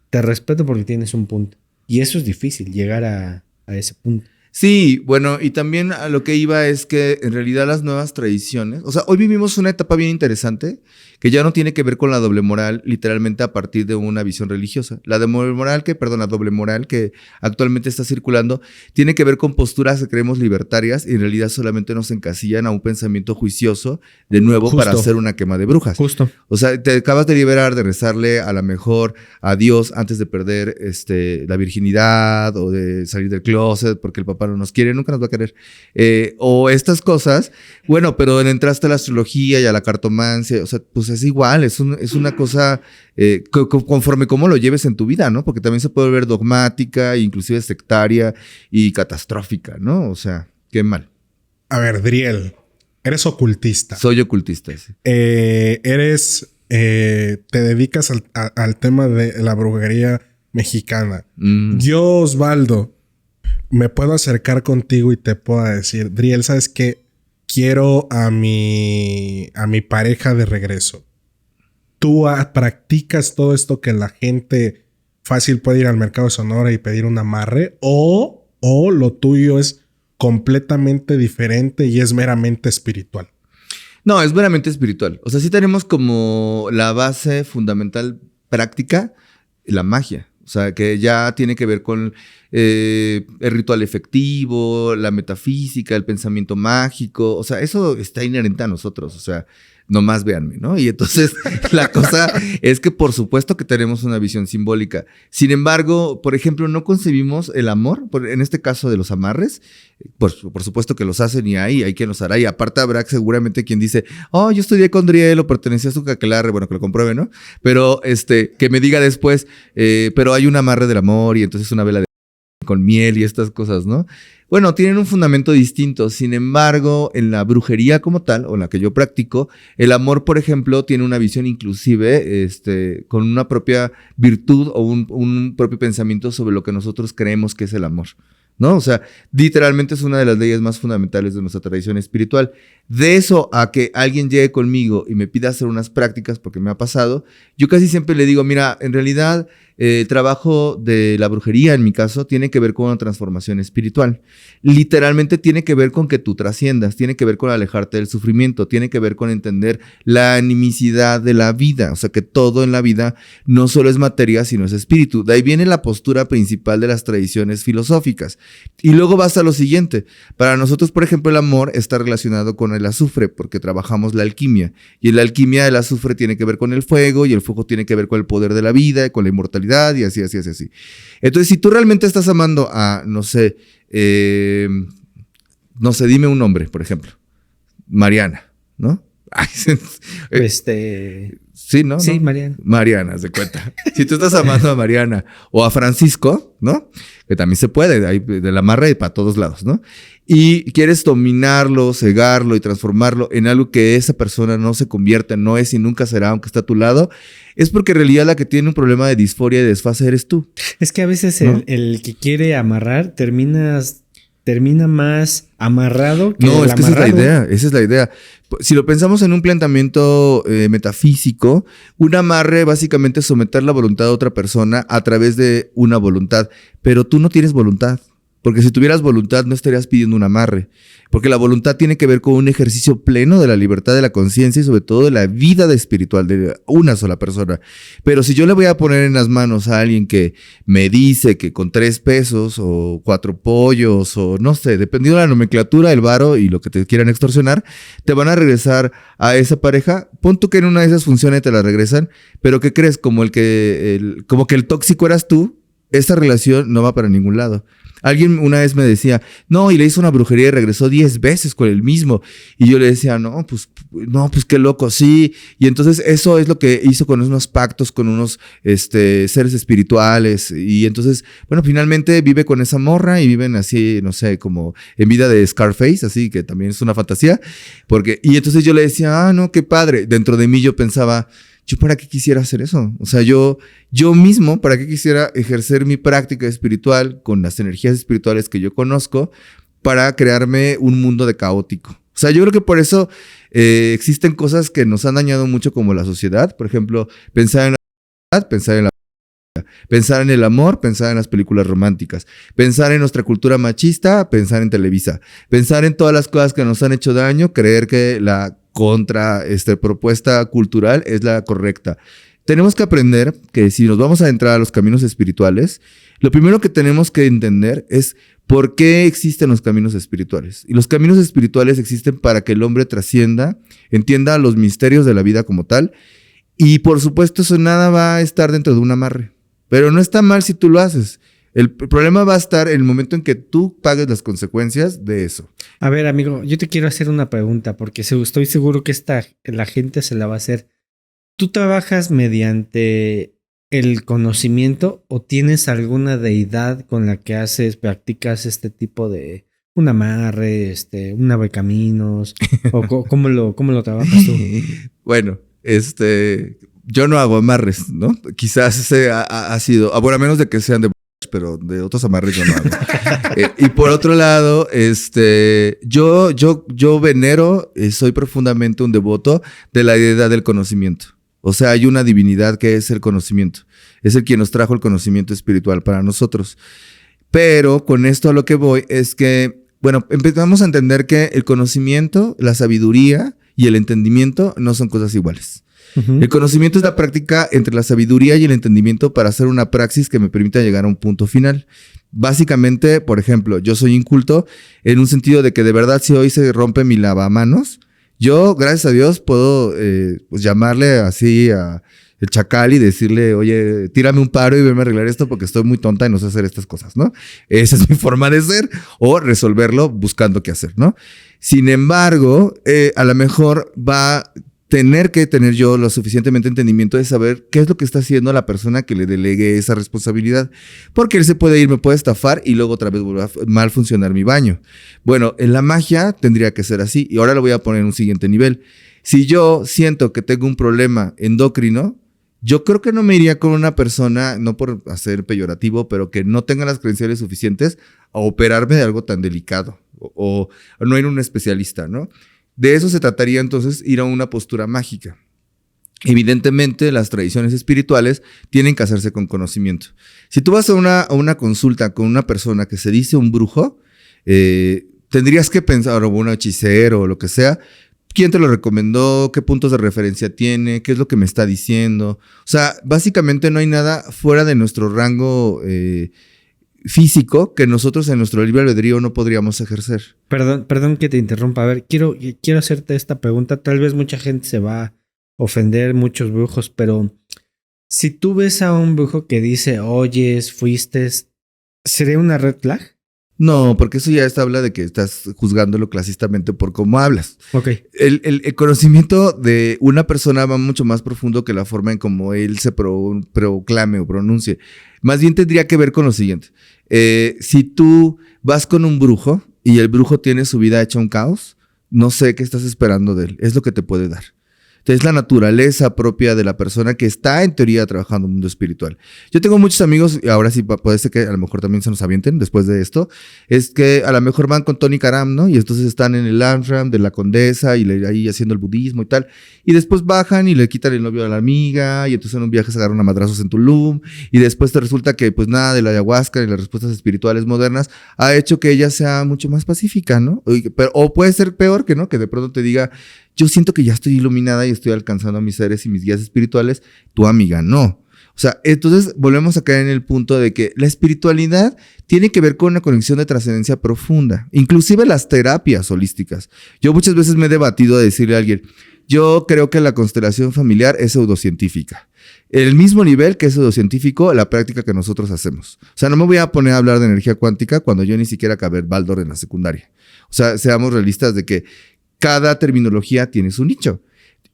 te respeto porque tienes un punto. Y eso es difícil, llegar a ese punto. Sí, bueno, y también a lo que iba es que en realidad las nuevas tradiciones, o sea, hoy vivimos una etapa bien interesante que ya no tiene que ver con la doble moral literalmente a partir de una visión religiosa. La doble moral que actualmente está circulando tiene que ver con posturas que creemos libertarias y en realidad solamente nos encasillan a un pensamiento juicioso de nuevo para hacer una quema de brujas. Justo. O sea, te acabas de liberar de rezarle a la mejor a Dios antes de perder la virginidad o de salir del closet porque el papá no nos quiere, nunca nos va a querer. O estas cosas, bueno, pero le entraste a la astrología y a la cartomancia, o sea, pues es igual, es una cosa conforme cómo lo lleves en tu vida, ¿no? Porque también se puede volver dogmática, inclusive sectaria y catastrófica, ¿no? O sea, qué mal. A ver, Driel, eres ocultista. Soy ocultista, sí. Te dedicas al tema de la brujería mexicana. Yo, Osvaldo, me puedo acercar contigo y te puedo decir, Driel, ¿sabes qué? Quiero a mi pareja de regreso. Tú practicas todo esto que la gente fácil puede ir al mercado de Sonora y pedir un amarre, o lo tuyo es completamente diferente y es meramente espiritual. No, es meramente espiritual. O sea, sí tenemos como la base fundamental práctica, la magia. O sea, que ya tiene que ver con el ritual efectivo, la metafísica, el pensamiento mágico. O sea, eso está inherente a nosotros. O sea, nomás véanme, ¿no? Y entonces la cosa es que por supuesto que tenemos una visión simbólica. Sin embargo, por ejemplo, no concebimos el amor, en este caso de los amarres, por supuesto que los hacen y hay quien los hará. Y aparte habrá seguramente quien dice, oh, yo estudié con Driel o pertenecía a su caquelarre, bueno, que lo compruebe, ¿no? Pero que me diga después, pero hay un amarre del amor y entonces una vela de con miel y estas cosas, ¿no? Bueno, tienen un fundamento distinto. Sin embargo, en la brujería como tal, o en la que yo practico, el amor, por ejemplo, tiene una visión inclusive con una propia virtud o un propio pensamiento sobre lo que nosotros creemos que es el amor, ¿no? O sea, literalmente es una de las leyes más fundamentales de nuestra tradición espiritual. De eso a que alguien llegue conmigo y me pida hacer unas prácticas, porque me ha pasado, yo casi siempre le digo, mira, en realidad el trabajo de la brujería, en mi caso, tiene que ver con una transformación espiritual. Literalmente tiene que ver con que tú trasciendas, tiene que ver con alejarte del sufrimiento, tiene que ver con entender la animicidad de la vida. O sea, que todo en la vida no solo es materia, sino es espíritu. De ahí viene la postura principal de las tradiciones filosóficas. Y luego vas a lo siguiente. Para nosotros, por ejemplo, el amor está relacionado con el azufre, porque trabajamos la alquimia. Y en la alquimia el azufre tiene que ver con el fuego, y el fuego tiene que ver con el poder de la vida, con la inmortalidad, y así. Entonces, si tú realmente estás amando a, no sé, dime un nombre, por ejemplo. Mariana, ¿no? Sí, ¿no? Sí, ¿no? Mariana. Mariana, se cuenta. Si tú estás amando a Mariana o a Francisco, ¿no? Que también se puede, hay de la amarre para todos lados, ¿no? Y quieres dominarlo, cegarlo y transformarlo en algo que esa persona no se convierta, no es y nunca será, aunque está a tu lado, es porque en realidad la que tiene un problema de disforia y desfase eres tú. Es que a veces ¿no? el que quiere amarrar termina más amarrado que no, el es que amarrado. esa es la idea. Si lo pensamos en un planteamiento metafísico, un amarre básicamente es someter la voluntad de otra persona a través de una voluntad, pero tú no tienes voluntad. Porque si tuvieras voluntad no estarías pidiendo un amarre. Porque la voluntad tiene que ver con un ejercicio pleno de la libertad de la conciencia y sobre todo de la vida espiritual de una sola persona. Pero si yo le voy a poner en las manos a alguien que me dice que con 3 pesos o 4 pollos o no sé, dependiendo de la nomenclatura, el varo y lo que te quieran extorsionar, te van a regresar a esa pareja. Pon tú que en una de esas funciona y te la regresan, pero ¿qué crees? Como que el tóxico eras tú, esta relación no va para ningún lado. Alguien una vez me decía, no, y le hizo una brujería y regresó 10 veces con el mismo. Y yo le decía, no, pues qué loco, sí. Y entonces eso es lo que hizo con unos pactos, con unos seres espirituales. Y entonces, bueno, finalmente vive con esa morra y viven así, no sé, como en vida de Scarface, así que también es una fantasía. Y entonces yo le decía, no, qué padre. Dentro de mí yo pensaba, ¿yo para qué quisiera hacer eso? O sea, yo mismo, ¿para qué quisiera ejercer mi práctica espiritual con las energías espirituales que yo conozco para crearme un mundo de caótico? O sea, yo creo que por eso existen cosas que nos han dañado mucho como la sociedad. Por ejemplo, pensar en la Pensar en el amor, pensar en las películas románticas. Pensar en nuestra cultura machista, pensar en Televisa. Pensar en todas las cosas que nos han hecho daño, creer que la propuesta cultural es la correcta. Tenemos que aprender que si nos vamos a entrar a los caminos espirituales, lo primero que tenemos que entender es por qué existen los caminos espirituales. Y los caminos espirituales existen para que el hombre trascienda, entienda los misterios de la vida como tal. Y por supuesto eso nada va a estar dentro de un amarre. Pero no está mal si tú lo haces. El problema va a estar en el momento en que tú pagues las consecuencias de eso. A ver, amigo, yo te quiero hacer una pregunta porque estoy seguro que la gente se la va a hacer. ¿Tú trabajas mediante el conocimiento o tienes alguna deidad con la que practicas este tipo de un amarre, un abrecaminos? ¿O cómo lo trabajas tú? Bueno, yo no hago amarres, ¿no? Quizás ese ha sido, bueno, a menos de que sean de pero de otros amarres yo no hago. Y por otro lado, yo venero, soy profundamente un devoto de la deidad del conocimiento. O sea, hay una divinidad que es el conocimiento. Es el quien nos trajo el conocimiento espiritual para nosotros. Pero con esto a lo que voy es que, bueno, empezamos a entender que el conocimiento, la sabiduría y el entendimiento no son cosas iguales. Uh-huh. El conocimiento es la práctica entre la sabiduría y el entendimiento para hacer una praxis que me permita llegar a un punto final. Básicamente, por ejemplo, yo soy inculto en un sentido de que de verdad si hoy se rompe mi lavamanos, yo, gracias a Dios, puedo pues llamarle así a el chacal y decirle, oye, tírame un paro y venme a arreglar esto porque estoy muy tonta y no sé hacer estas cosas, ¿no? Esa es mi forma de ser, o resolverlo buscando qué hacer, ¿no? Sin embargo, a lo mejor va a tener que tener yo lo suficientemente entendimiento de saber qué es lo que está haciendo la persona que le delegue esa responsabilidad. Porque él se puede ir, me puede estafar y luego otra vez vuelve a mal funcionar mi baño. Bueno, en la magia tendría que ser así y ahora lo voy a poner en un siguiente nivel. Si yo siento que tengo un problema endocrino, yo creo que no me iría con una persona, no por hacer peyorativo, pero que no tenga las credenciales suficientes a operarme de algo tan delicado o no ir a un especialista, ¿no? De eso se trataría entonces ir a una postura mágica. Evidentemente, las tradiciones espirituales tienen que hacerse con conocimiento. Si tú vas a una consulta con una persona que se dice un brujo, tendrías que pensar, o un hechicero o lo que sea, quién te lo recomendó, qué puntos de referencia tiene, qué es lo que me está diciendo. O sea, básicamente no hay nada fuera de nuestro rango físico que nosotros en nuestro libre albedrío no podríamos ejercer. Perdón que te interrumpa. A ver, quiero hacerte esta pregunta. Tal vez mucha gente se va a ofender, muchos brujos, pero si tú ves a un brujo que dice, oyes, fuiste, ¿sería una red flag? No, porque eso ya habla de que estás juzgándolo clasistamente por cómo hablas. Ok. El conocimiento de una persona va mucho más profundo que la forma en cómo él se proclame o pronuncie. Más bien tendría que ver con lo siguiente. Si tú vas con un brujo y el brujo tiene su vida hecha un caos, no sé qué estás esperando de él. Es lo que te puede dar. Es la naturaleza propia de la persona que está en teoría trabajando en el mundo espiritual. Yo tengo muchos amigos, y ahora sí puede ser que a lo mejor también se nos avienten después de esto, es que a lo mejor van con Tony Karam, ¿no? Y entonces están en el ashram de la condesa y ahí haciendo el budismo y tal, y después bajan y le quitan el novio a la amiga, y entonces en un viaje se agarran a madrazos en Tulum, y después te resulta que pues nada de la ayahuasca y las respuestas espirituales modernas ha hecho que ella sea mucho más pacífica, ¿no? O puede ser peor que, ¿no? Que de pronto te diga, yo siento que ya estoy iluminada y estoy alcanzando a mis seres y mis guías espirituales, tu amiga no. O sea, entonces volvemos a caer en el punto de que la espiritualidad tiene que ver con una conexión de trascendencia profunda, inclusive las terapias holísticas. Yo muchas veces me he debatido de decirle a alguien, yo creo que la constelación familiar es pseudocientífica. El mismo nivel que es pseudocientífico, la práctica que nosotros hacemos. O sea, no me voy a poner a hablar de energía cuántica cuando yo ni siquiera acabé Baldor en la secundaria. O sea, seamos realistas de que cada terminología tiene su nicho.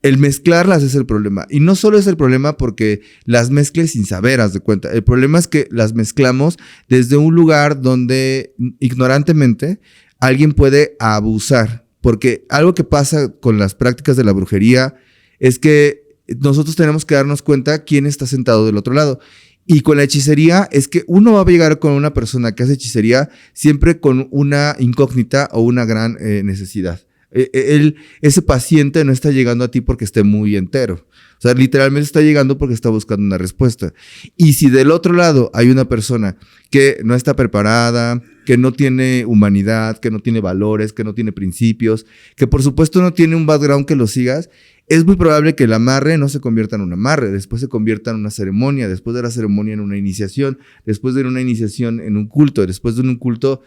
El mezclarlas es el problema. Y no solo es el problema porque las mezcles sin saber, haz de cuenta. El problema es que las mezclamos desde un lugar donde ignorantemente alguien puede abusar. Porque algo que pasa con las prácticas de la brujería es que nosotros tenemos que darnos cuenta quién está sentado del otro lado. Y con la hechicería es que uno va a llegar con una persona que hace hechicería siempre con una incógnita o una gran necesidad. Ese paciente no está llegando a ti porque esté muy entero. O sea, literalmente está llegando porque está buscando una respuesta. Y si del otro lado hay una persona que no está preparada, que no tiene humanidad, que no tiene valores, que no tiene principios, que por supuesto no tiene un background que lo sigas, es muy probable que el amarre no se convierta en un amarre, después se convierta en una ceremonia, después de la ceremonia en una iniciación, después de una iniciación en un culto, después de un culto,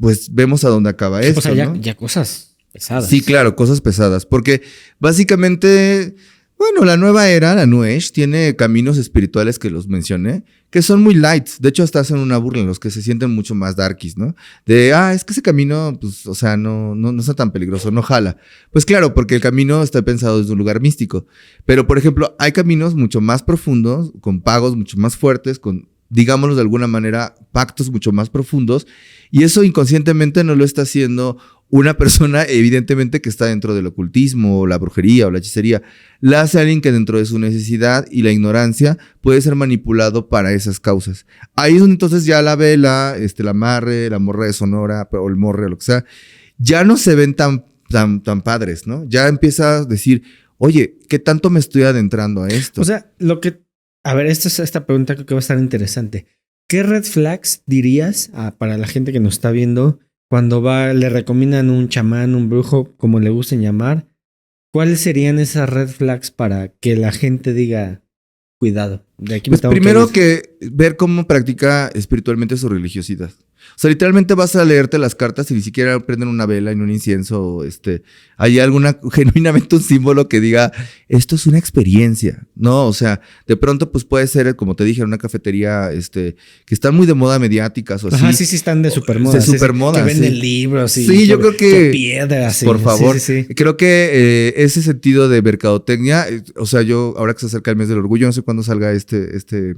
pues vemos a dónde acaba esto. O sea, ¿no? ya cosas pesadas. Sí, claro, cosas pesadas, porque básicamente, bueno, la nueva era, la New Age, tiene caminos espirituales que los mencioné, que son muy light. De hecho, hasta hacen una burla en los que se sienten mucho más darkies, ¿no? De, es que ese camino, pues, o sea, no está tan peligroso, no jala. Pues claro, porque el camino está pensado desde un lugar místico. Pero, por ejemplo, hay caminos mucho más profundos, con pagos mucho más fuertes, con, digámoslo de alguna manera, pactos mucho más profundos. Y eso inconscientemente no lo está haciendo una persona, evidentemente, que está dentro del ocultismo, o la brujería, o la hechicería. La hace alguien que dentro de su necesidad y la ignorancia puede ser manipulado para esas causas. Ahí es donde entonces ya la vela, el amarre, la morra de Sonora, o el morre, o lo que sea, ya no se ven tan padres, ¿no? Ya empieza a decir, oye, ¿qué tanto me estoy adentrando a esto? O sea, a ver, esta pregunta creo que va a estar interesante. ¿Qué red flags dirías para la gente que nos está viendo cuando le recomiendan un chamán, un brujo, como le gusten llamar? ¿Cuáles serían esas red flags para que la gente diga, cuidado, de aquí me Pues tengo primero que ir? que ver cómo practica espiritualmente su religiosidad. O sea, literalmente vas a leerte las cartas y ni siquiera prenden una vela en un incienso, hay genuinamente un símbolo que diga, esto es una experiencia, ¿no? O sea, de pronto pues puede ser, como te dije, en una cafetería, que están muy de moda mediáticas o así. Ajá, sí, están de supermoda. De supermoda, que venden sí. libros y sí, yo creo que piedras. Sí. Por favor. Sí. Creo que ese sentido de mercadotecnia, o sea, yo ahora que se acerca el mes del orgullo, no sé cuándo salga este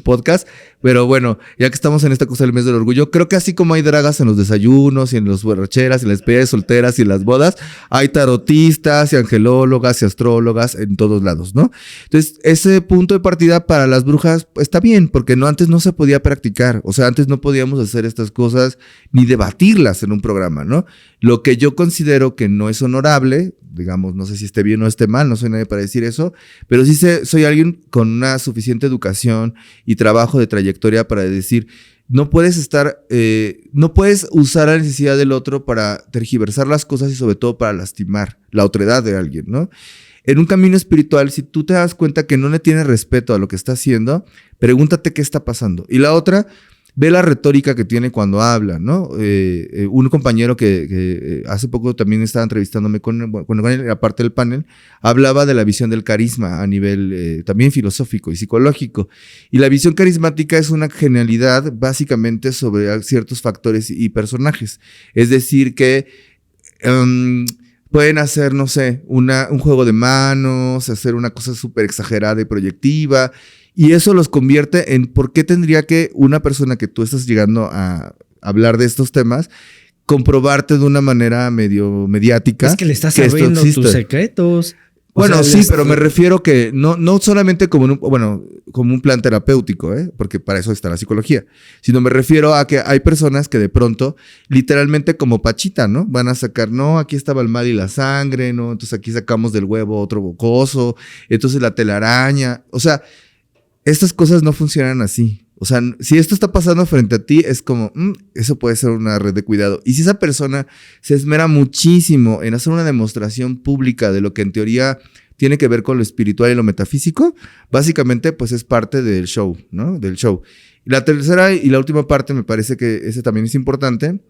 podcast, pero bueno, ya que estamos en esta cosa del mes del orgullo, creo que así como hay dragas en los desayunos y en las borracheras y en las despedidas solteras y en las bodas, hay tarotistas y angelólogas y astrólogas en todos lados, ¿no? Entonces, ese punto de partida para las brujas está bien, porque antes no se podía practicar, o sea, antes no podíamos hacer estas cosas ni debatirlas en un programa, ¿no? Lo que yo considero que no es honorable, digamos, no sé si esté bien o esté mal, no soy nadie para decir eso, pero sí soy alguien con una suficiente educación y trabajo de trayectoria para decir, no puedes usar la necesidad del otro para tergiversar las cosas y sobre todo para lastimar la otredad de alguien, ¿no? En un camino espiritual, si tú te das cuenta que no le tienes respeto a lo que está haciendo, pregúntate qué está pasando. Y la otra, ve la retórica que tiene cuando habla, ¿no? Un compañero que hace poco también estaba entrevistándome con él, aparte del panel, hablaba de la visión del carisma a nivel también filosófico y psicológico. Y la visión carismática es una genialidad básicamente sobre ciertos factores y personajes. Es decir, que pueden hacer, no sé, un juego de manos, hacer una cosa súper exagerada y proyectiva. Y eso los convierte en por qué tendría que una persona que tú estás llegando a hablar de estos temas comprobarte de una manera medio mediática. Es que le estás abriendo tus secretos. Bueno, sí, pero me refiero que no solamente como un plan terapéutico, porque para eso está la psicología, sino me refiero a que hay personas que de pronto, literalmente como Pachita, ¿no? Van a sacar, no, aquí estaba el mal y la sangre, ¿no? Entonces aquí sacamos del huevo otro bocoso, entonces la telaraña, o sea, estas cosas no funcionan así. O sea, si esto está pasando frente a ti, es como, eso puede ser una red de cuidado. Y si esa persona se esmera muchísimo en hacer una demostración pública de lo que en teoría tiene que ver con lo espiritual y lo metafísico, básicamente pues es parte del show, ¿no? Del show. Y la tercera y la última parte, me parece que ese también es importante,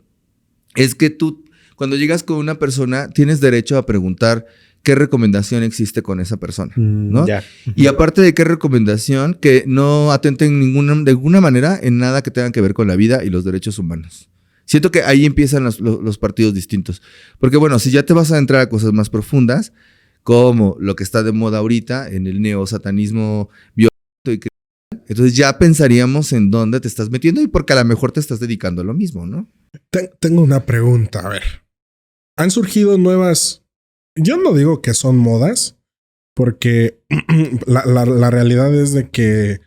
es que tú, cuando llegas con una persona, tienes derecho a preguntar qué recomendación existe con esa persona, ¿no? Ya. Y aparte de qué recomendación, que no atenten de alguna manera en nada que tenga que ver con la vida y los derechos humanos. Siento que ahí empiezan los partidos distintos. Porque bueno, si ya te vas a entrar a cosas más profundas, como lo que está de moda ahorita en el neosatanismo violento y criminal, entonces ya pensaríamos en dónde te estás metiendo y porque a lo mejor te estás dedicando a lo mismo, ¿no? Tengo una pregunta, a ver. Han surgido nuevas... Yo no digo que son modas, porque la realidad es de que,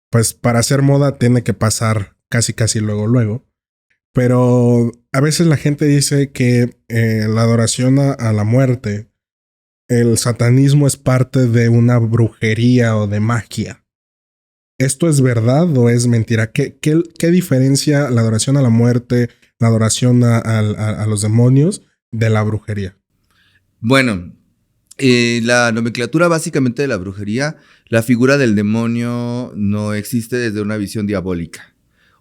pues, para hacer moda tiene que pasar casi luego. Pero a veces la gente dice que la adoración a la muerte el satanismo es parte de una brujería o de magia. ¿Esto es verdad o es mentira? ¿Qué diferencia la adoración a la muerte, la adoración a los demonios de la brujería? Bueno, la nomenclatura básicamente de la brujería, la figura del demonio no existe desde una visión diabólica.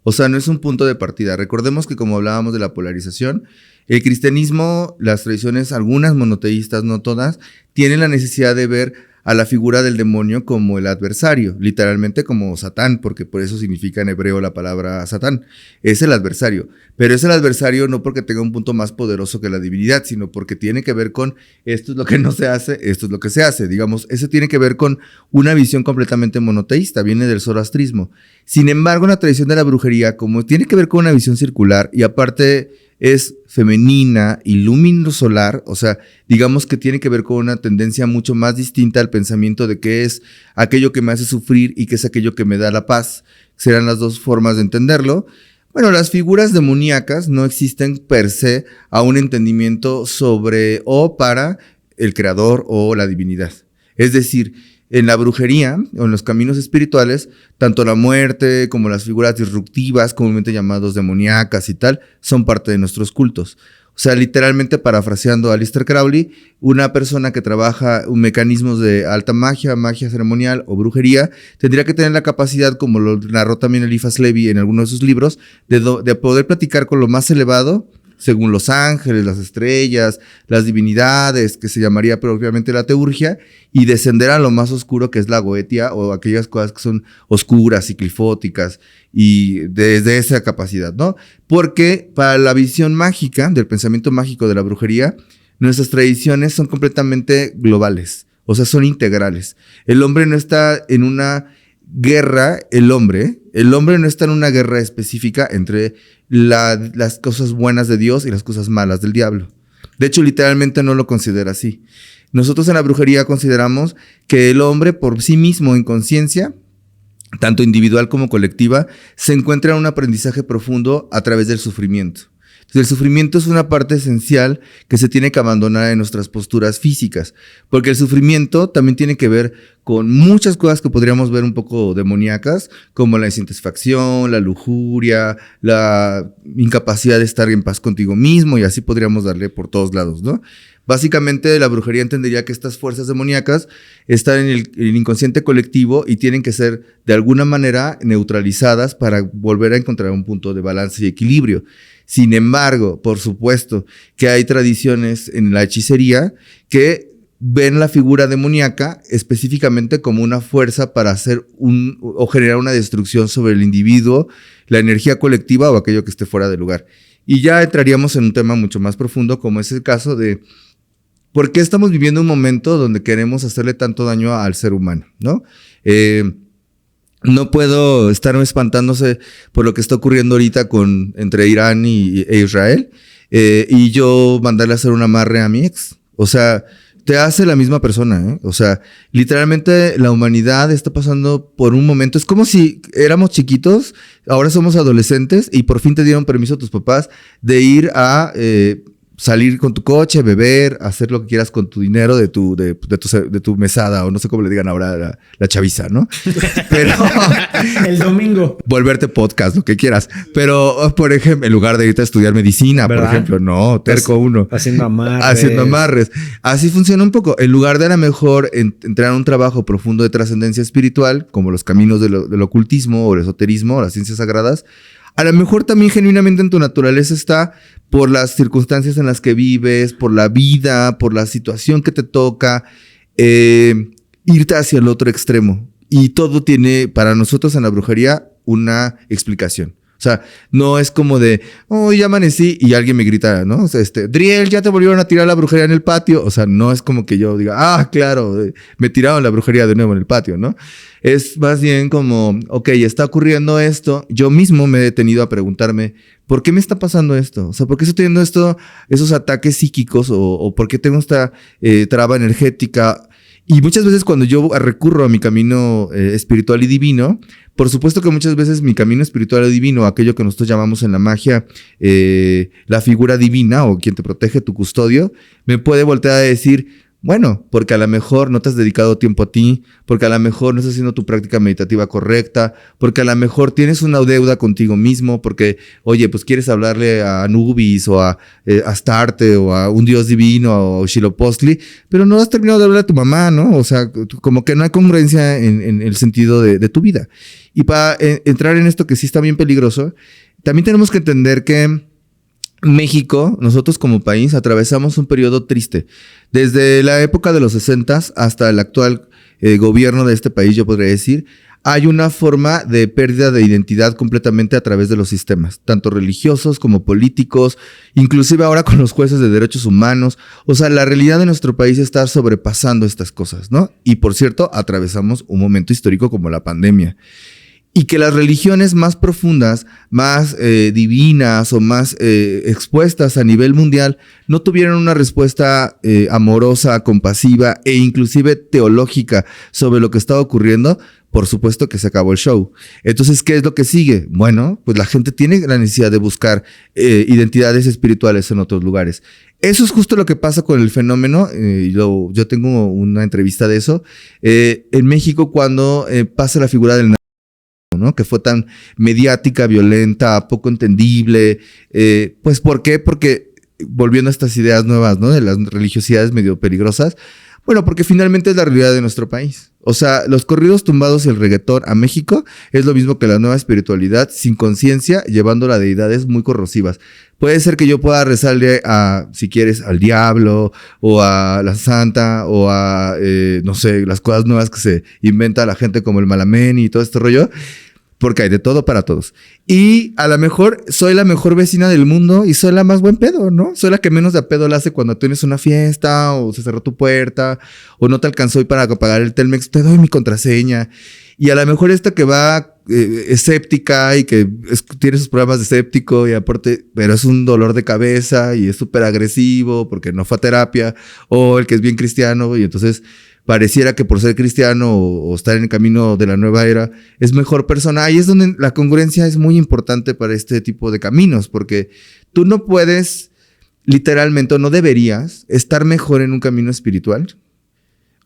O sea, no es un punto de partida. Recordemos que como hablábamos de la polarización, el cristianismo, las tradiciones, algunas monoteístas, no todas, tienen la necesidad de ver a la figura del demonio como el adversario, literalmente como Satán, porque por eso significa en hebreo la palabra Satán. Es el adversario, pero es el adversario no porque tenga un punto más poderoso que la divinidad, sino porque tiene que ver con esto es lo que no se hace, esto es lo que se hace. Digamos, eso tiene que ver con una visión completamente monoteísta, viene del zoroastrismo. Sin embargo, la tradición de la brujería, como tiene que ver con una visión circular y aparte es femenina y luminosolar, o sea, digamos que tiene que ver con una tendencia mucho más distinta al pensamiento de qué es aquello que me hace sufrir y qué es aquello que me da la paz. Serán las dos formas de entenderlo. Bueno, las figuras demoníacas no existen per se a un entendimiento sobre o para el creador o la divinidad. Es decir, en la brujería o en los caminos espirituales, tanto la muerte como las figuras disruptivas, comúnmente llamados demoníacas y tal, son parte de nuestros cultos. O sea, literalmente parafraseando a Aleister Crowley, una persona que trabaja mecanismos de alta magia, magia ceremonial o brujería, tendría que tener la capacidad, como lo narró también Eliphas Levi en algunos de sus libros, de poder platicar con lo más elevado, según los ángeles, las estrellas, las divinidades, que se llamaría propiamente la teurgia, y descender a lo más oscuro que es la goetia o aquellas cosas que son oscuras y clifóticas y desde esa capacidad, ¿no? Porque para la visión mágica, del pensamiento mágico de la brujería, nuestras tradiciones son completamente globales, o sea, son integrales. El hombre no está en una guerra, el hombre no está en una guerra específica entre las cosas buenas de Dios y las cosas malas del diablo. De hecho, literalmente no lo considera así. Nosotros en la brujería consideramos que el hombre por sí mismo en conciencia, tanto individual como colectiva, se encuentra en un aprendizaje profundo a través del sufrimiento. Entonces, el sufrimiento es una parte esencial que se tiene que abandonar en nuestras posturas físicas, porque el sufrimiento también tiene que ver con muchas cosas que podríamos ver un poco demoníacas, como la insatisfacción, la lujuria, la incapacidad de estar en paz contigo mismo, y así podríamos darle por todos lados, ¿no? Básicamente, la brujería entendería que estas fuerzas demoníacas están en el inconsciente colectivo y tienen que ser, de alguna manera, neutralizadas para volver a encontrar un punto de balance y equilibrio. Sin embargo, por supuesto que hay tradiciones en la hechicería que ven la figura demoníaca específicamente como una fuerza para hacer o generar una destrucción sobre el individuo, la energía colectiva o aquello que esté fuera de lugar. Y ya entraríamos en un tema mucho más profundo, como es el caso de por qué estamos viviendo un momento donde queremos hacerle tanto daño al ser humano, ¿no? No puedo estarme espantándose por lo que está ocurriendo ahorita entre Irán e Israel y yo mandarle a hacer un amarre a mi ex. O sea, te hace la misma persona, ¿eh? O sea, literalmente la humanidad está pasando por un momento. Es como si éramos chiquitos, ahora somos adolescentes y por fin te dieron permiso a tus papás de ir a salir con tu coche, beber, hacer lo que quieras con tu dinero de tu mesada, o no sé cómo le digan ahora la chaviza, ¿no? Pero el domingo. Volverte podcast, lo que quieras. Pero, por ejemplo, en lugar de irte a estudiar medicina, ¿verdad? Por ejemplo, no, terco uno. Haciendo amarres. Haciendo amarres. Así funciona un poco. En lugar de a lo mejor entrar en un trabajo profundo de trascendencia espiritual, como los caminos del ocultismo o el esoterismo o las ciencias sagradas, a lo mejor también genuinamente en tu naturaleza está por las circunstancias en las que vives, por la vida, por la situación que te toca, irte hacia el otro extremo. Y todo tiene, para nosotros en la brujería, una explicación. O sea, no es como de, oh, ya amanecí y alguien me grita, ¿no? O sea, Driel, ya te volvieron a tirar la brujería en el patio. O sea, no es como que yo diga, ah, claro, me tiraron la brujería de nuevo en el patio, ¿no? Es más bien como, ok, está ocurriendo esto. Yo mismo me he detenido a preguntarme, ¿por qué me está pasando esto? O sea, ¿por qué estoy teniendo esos ataques psíquicos? ¿O por qué tengo esta traba energética? Y muchas veces cuando yo recurro a mi camino espiritual y divino, por supuesto que muchas veces mi camino espiritual y divino, aquello que nosotros llamamos en la magia la figura divina o quien te protege, tu custodio, me puede voltear a decir, Bueno, porque a lo mejor no te has dedicado tiempo a ti, porque a lo mejor no estás haciendo tu práctica meditativa correcta, porque a lo mejor tienes una deuda contigo mismo, porque, oye, pues quieres hablarle a Anubis o a Astarte o a un dios divino o Xilopochtli, pero no has terminado de hablar a tu mamá, ¿no? O sea, como que no hay congruencia en el sentido de tu vida. Y para entrar en esto que sí está bien peligroso, también tenemos que entender que México, nosotros como país, atravesamos un periodo triste. Desde la época de los 60s hasta el actual gobierno de este país, yo podría decir, hay una forma de pérdida de identidad completamente a través de los sistemas, tanto religiosos como políticos, inclusive ahora con los jueces de derechos humanos. O sea, la realidad de nuestro país está sobrepasando estas cosas, ¿no? Y por cierto, atravesamos un momento histórico como la pandemia. Y que las religiones más profundas, más divinas o más expuestas a nivel mundial no tuvieron una respuesta amorosa, compasiva e inclusive teológica sobre lo que estaba ocurriendo, por supuesto que se acabó el show. Entonces, ¿qué es lo que sigue? Bueno, pues la gente tiene la necesidad de buscar identidades espirituales en otros lugares. Eso es justo lo que pasa con el fenómeno. Yo tengo una entrevista de eso. En México, cuando pasa la figura del ¿no? Que fue tan mediática, violenta, poco entendible. Pues, ¿por qué? Porque volviendo a estas ideas nuevas, ¿no? De las religiosidades medio peligrosas. Bueno, porque finalmente es la realidad de nuestro país. O sea, los corridos tumbados y el reggaetón a México es lo mismo que la nueva espiritualidad sin conciencia, llevándola a deidades muy corrosivas. Puede ser que yo pueda rezarle a, si quieres, al diablo o a la santa o a, no sé, las cosas nuevas que se inventa la gente como el malamén y todo este rollo. Porque hay de todo para todos. Y a lo mejor soy la mejor vecina del mundo y soy la más buen pedo, ¿no? Soy la que menos de a pedo la hace cuando tienes una fiesta o se cerró tu puerta o no te alcanzó y para pagar el Telmex, te doy mi contraseña. Y a lo mejor esta que va escéptica y que tiene sus problemas de escéptico y aparte, pero es un dolor de cabeza y es súper agresivo porque no fue a terapia, o el que es bien cristiano y entonces pareciera que por ser cristiano o estar en el camino de la nueva era es mejor persona. Ahí es donde la congruencia es muy importante para este tipo de caminos, porque tú no puedes literalmente o no deberías estar mejor en un camino espiritual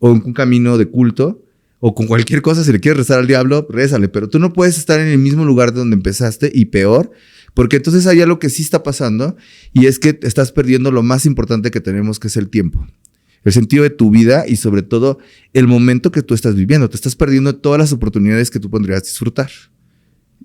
o en un camino de culto o con cualquier cosa. Si le quieres rezar al diablo, rézale, pero tú no puedes estar en el mismo lugar de donde empezaste y peor, porque entonces hay algo que sí está pasando y es que estás perdiendo lo más importante que tenemos, que es el tiempo. El sentido de tu vida y sobre todo el momento que tú estás viviendo. Te estás perdiendo todas las oportunidades que tú podrías disfrutar.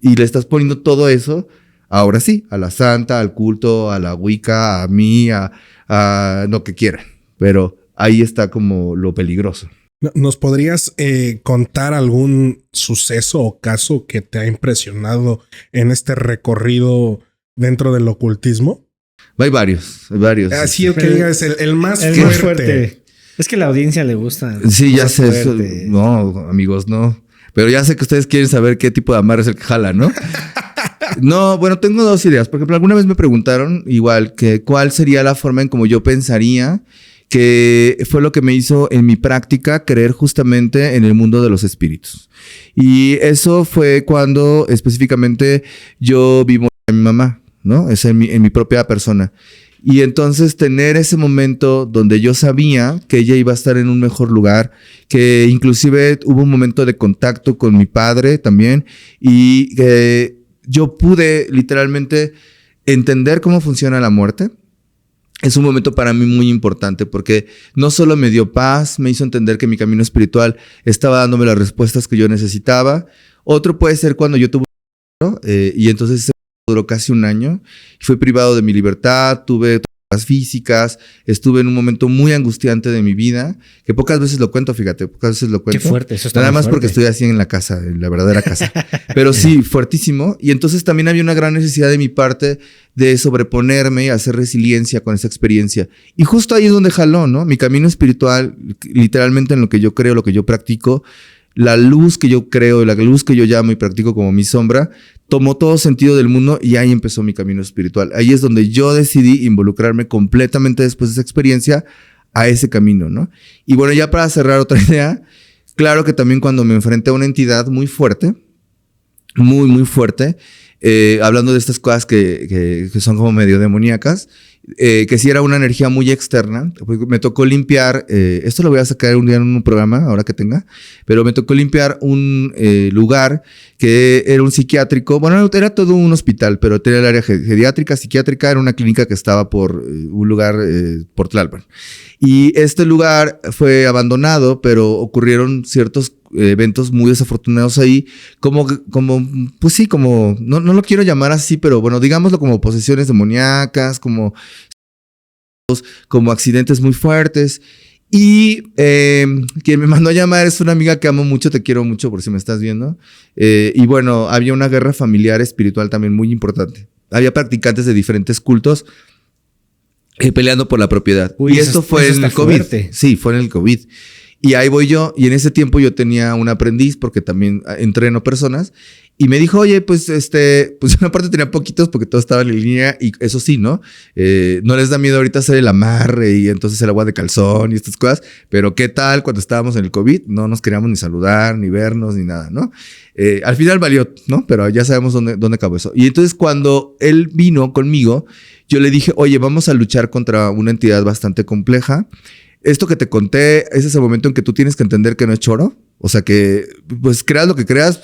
Y le estás poniendo todo eso, ahora sí, a la santa, al culto, a la Wicca, a mí, a lo que quieran. Pero ahí está como lo peligroso. ¿Nos podrías contar algún suceso o caso que te ha impresionado en este recorrido dentro del ocultismo? Hay varios. Así que digas el más fuerte. Es que a la audiencia le gusta. Sí, ya sé. Eso, no, amigos, no. Pero ya sé que ustedes quieren saber qué tipo de amarre es el que jala, ¿no? No, bueno, tengo dos ideas. Por ejemplo, alguna vez me preguntaron igual que cuál sería la forma en como yo pensaría, que fue lo que me hizo en mi práctica creer justamente en el mundo de los espíritus. Y eso fue cuando específicamente yo vi morir a mi mamá, ¿no? Es en mi propia persona. Y entonces tener ese momento donde yo sabía que ella iba a estar en un mejor lugar, que inclusive hubo un momento de contacto con mi padre también, y que yo pude literalmente entender cómo funciona la muerte. Es un momento para mí muy importante porque no solo me dio paz, me hizo entender que mi camino espiritual estaba dándome las respuestas que yo necesitaba. Otro puede ser cuando yo tuve y entonces duró casi un año. Fui privado de mi libertad, tuve las físicas, estuve en un momento muy angustiante de mi vida, que pocas veces lo cuento, fíjate, pocas veces lo cuento. Qué fuerte, eso está nada más fuerte. porque estoy así en la casa, en la verdadera casa. Pero sí, fuertísimo. Y entonces también había una gran necesidad de mi parte de sobreponerme y hacer resiliencia con esa experiencia. Y justo ahí es donde jaló, ¿no? Mi camino espiritual, literalmente en lo que yo creo, lo que yo practico, la luz que yo creo, la luz que yo llamo y practico como mi sombra, tomó todo sentido del mundo y ahí empezó mi camino espiritual. Ahí es donde yo decidí involucrarme completamente después de esa experiencia a ese camino, ¿no? Y bueno, ya para cerrar otra idea, claro que también cuando me enfrenté a una entidad muy fuerte, muy, muy fuerte, hablando de estas cosas que son como medio demoníacas, que sí era una energía muy externa. Me tocó limpiar, esto lo voy a sacar un día en un programa, ahora que tenga, pero me tocó limpiar un lugar que era un psiquiátrico, bueno, era todo un hospital, pero tenía el área geriátrica, psiquiátrica, era una clínica que estaba por un lugar por Tlalpan. Y este lugar fue abandonado, pero ocurrieron ciertos eventos muy desafortunados ahí, pues sí, como, no lo quiero llamar así, pero bueno, digámoslo como posesiones demoníacas, como accidentes muy fuertes. Y quien me mandó a llamar es una amiga que amo mucho, te quiero mucho por si me estás viendo. Y bueno, había una guerra familiar espiritual también muy importante. Había practicantes de diferentes cultos peleando por la propiedad. Uy, y esto fue en el COVID. Fuerte. Sí, fue en el COVID. Y ahí voy yo, y en ese tiempo yo tenía un aprendiz, porque también entreno personas, y me dijo, oye, pues una parte tenía poquitos porque todos estaban en línea, y eso sí, ¿no? No les da miedo ahorita hacer el amarre y entonces el agua de calzón y estas cosas, pero ¿qué tal cuando estábamos en el COVID? No nos queríamos ni saludar, ni vernos, ni nada, ¿no? Al final valió, ¿no? Pero ya sabemos dónde acabó eso. Y entonces cuando él vino conmigo, yo le dije, oye, vamos a luchar contra una entidad bastante compleja. Esto que te conté es ese momento en que tú tienes que entender que no es choro. O sea que, pues creas lo que creas,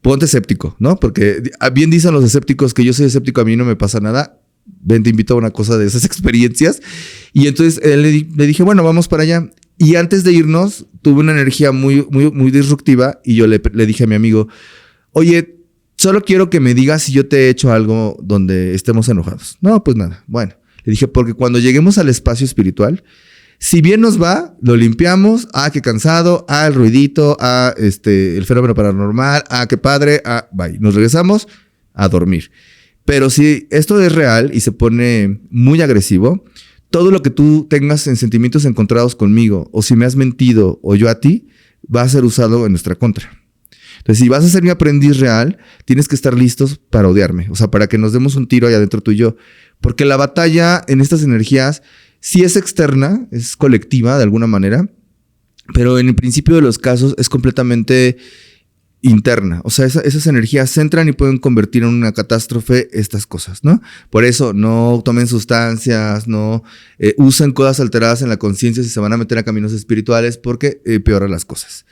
ponte escéptico, ¿no? Porque bien dicen los escépticos que yo soy escéptico, a mí no me pasa nada. Ven, te invito a una cosa de esas experiencias. Y entonces le dije, bueno, vamos para allá. Y antes de irnos, tuve una energía muy, muy, muy disruptiva. Y yo le dije a mi amigo, oye, solo quiero que me digas si yo te he hecho algo donde estemos enojados. No, pues nada. Bueno, le dije, porque cuando lleguemos al espacio espiritual, si bien nos va, lo limpiamos. Qué cansado. El ruidito. El fenómeno paranormal. Qué padre. Bye. Nos regresamos a dormir. Pero si esto es real y se pone muy agresivo, todo lo que tú tengas en sentimientos encontrados conmigo, o si me has mentido o yo a ti, va a ser usado en nuestra contra. Entonces, si vas a ser mi aprendiz real, tienes que estar listos para odiarme. O sea, para que nos demos un tiro ahí adentro tú y yo. Porque la batalla en estas energías sí es externa, es colectiva de alguna manera, pero en el principio de los casos es completamente interna. O sea, esas energías entran y pueden convertir en una catástrofe estas cosas, ¿no? Por eso no tomen sustancias, no usen cosas alteradas en la conciencia si se van a meter a caminos espirituales, porque peoran las cosas.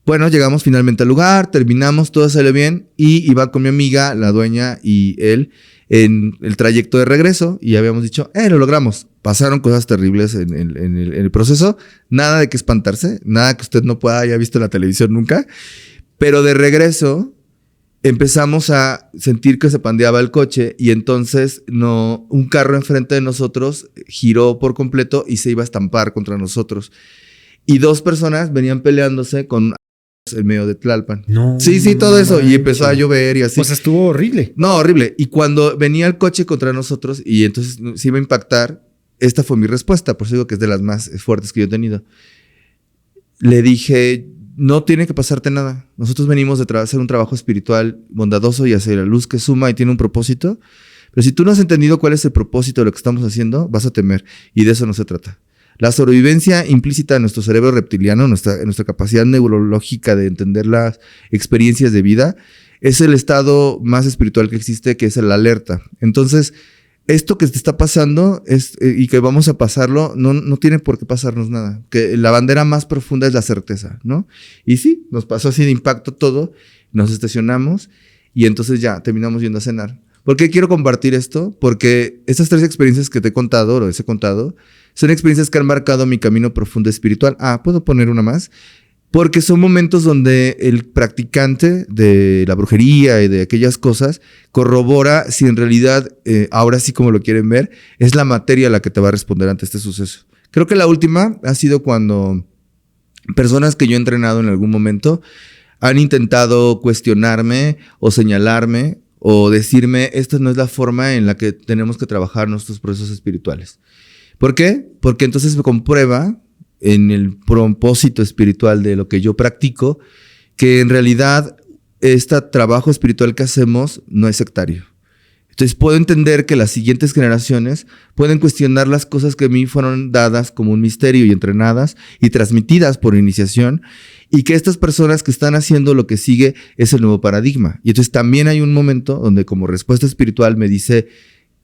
Bueno, llegamos finalmente al lugar, terminamos, todo salió bien y iba con mi amiga, la dueña y él en el trayecto de regreso y habíamos dicho, lo logramos. Pasaron cosas terribles en el proceso, nada de que espantarse, nada que usted no pueda haya visto en la televisión nunca, pero de regreso empezamos a sentir que se pandeaba el coche y entonces un carro enfrente de nosotros giró por completo y se iba a estampar contra nosotros. Y 2 personas venían peleándose con en medio de Tlalpan. No. Sí, todo eso. Y empezó a llover y así. Pues estuvo horrible. No, horrible. Y cuando venía el coche contra nosotros y entonces se iba a impactar, esta fue mi respuesta. Por eso digo que es de las más fuertes que yo he tenido. Le dije, no tiene que pasarte nada. Nosotros venimos de hacer un trabajo espiritual bondadoso y hacer la luz que suma y tiene un propósito. Pero si tú no has entendido cuál es el propósito de lo que estamos haciendo, vas a temer. Y de eso no se trata. La sobrevivencia implícita de nuestro cerebro reptiliano, nuestra capacidad neurológica de entender las experiencias de vida, es el estado más espiritual que existe, que es el alerta. Entonces, esto que te está pasando y que vamos a pasarlo, no tiene por qué pasarnos nada. Que la bandera más profunda es la certeza, ¿no? Y sí, nos pasó así de impacto todo, nos estacionamos y entonces ya terminamos yendo a cenar. ¿Por qué quiero compartir esto? Porque estas 3 experiencias que te he contado, o les he contado, son experiencias que han marcado mi camino profundo espiritual. ¿Puedo poner una más? Porque son momentos donde el practicante de la brujería y de aquellas cosas corrobora si en realidad, ahora sí como lo quieren ver, es la materia la que te va a responder ante este suceso. Creo que la última ha sido cuando personas que yo he entrenado en algún momento han intentado cuestionarme o señalarme o decirme, esta no es la forma en la que tenemos que trabajar nuestros procesos espirituales. ¿Por qué? Porque entonces me comprueba en el propósito espiritual de lo que yo practico, que en realidad este trabajo espiritual que hacemos no es sectario. Entonces puedo entender que las siguientes generaciones pueden cuestionar las cosas que a mí fueron dadas como un misterio y entrenadas y transmitidas por iniciación, y que estas personas que están haciendo lo que sigue es el nuevo paradigma. Y entonces también hay un momento donde como respuesta espiritual me dice,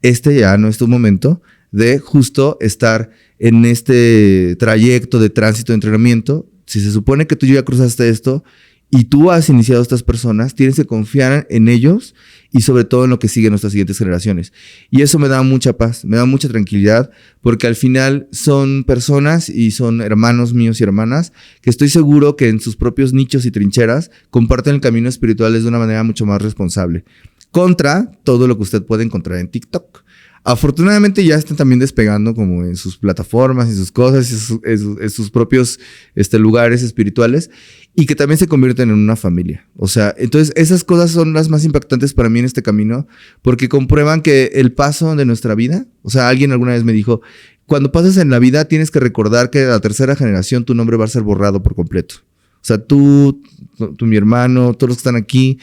ya no es tu momento de justo estar en este trayecto de tránsito de entrenamiento. Si se supone que tú ya cruzaste esto y tú has iniciado a estas personas, tienes que confiar en ellos y sobre todo en lo que siguen nuestras siguientes generaciones. Y eso me da mucha paz, me da mucha tranquilidad, porque al final son personas y son hermanos míos y hermanas que estoy seguro que en sus propios nichos y trincheras comparten el camino espiritual de una manera mucho más responsable, contra todo lo que usted puede encontrar en TikTok. Afortunadamente ya están también despegando como en sus plataformas y sus cosas, en sus propios lugares espirituales, y que también se convierten en una familia. O sea, entonces esas cosas son las más impactantes para mí en este camino, porque comprueban que el paso de nuestra vida, o sea, alguien alguna vez me dijo, cuando pasas en la vida tienes que recordar que a la tercera generación tu nombre va a ser borrado por completo. O sea, tú mi hermano, todos los que están aquí,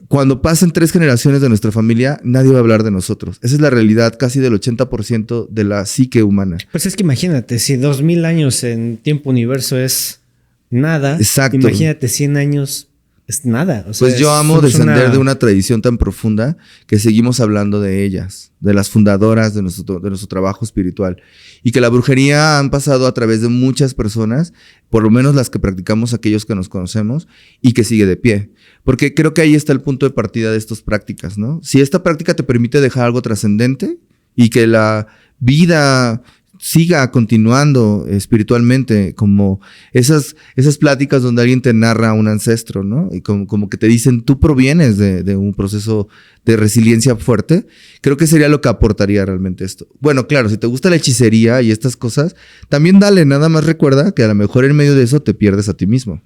cuando pasen 3 generaciones de nuestra familia, nadie va a hablar de nosotros. Esa es la realidad casi del 80% de la psique humana. Pues es que imagínate, si 2000 años en tiempo universo es nada, exacto, imagínate 100 años es nada. O sea, pues yo amo descender de una tradición tan profunda que seguimos hablando de ellas, de las fundadoras de nuestro trabajo espiritual. Y que la brujería han pasado a través de muchas personas, por lo menos las que practicamos aquellos que nos conocemos, y que sigue de pie. Porque creo que ahí está el punto de partida de estas prácticas, ¿no? Si esta práctica te permite dejar algo trascendente y que la vida siga continuando espiritualmente, como esas pláticas donde alguien te narra a un ancestro, ¿no? Y como que te dicen, tú provienes de un proceso de resiliencia fuerte, creo que sería lo que aportaría realmente esto. Bueno, claro, si te gusta la hechicería y estas cosas, también dale, nada más recuerda que a lo mejor en medio de eso te pierdes a ti mismo.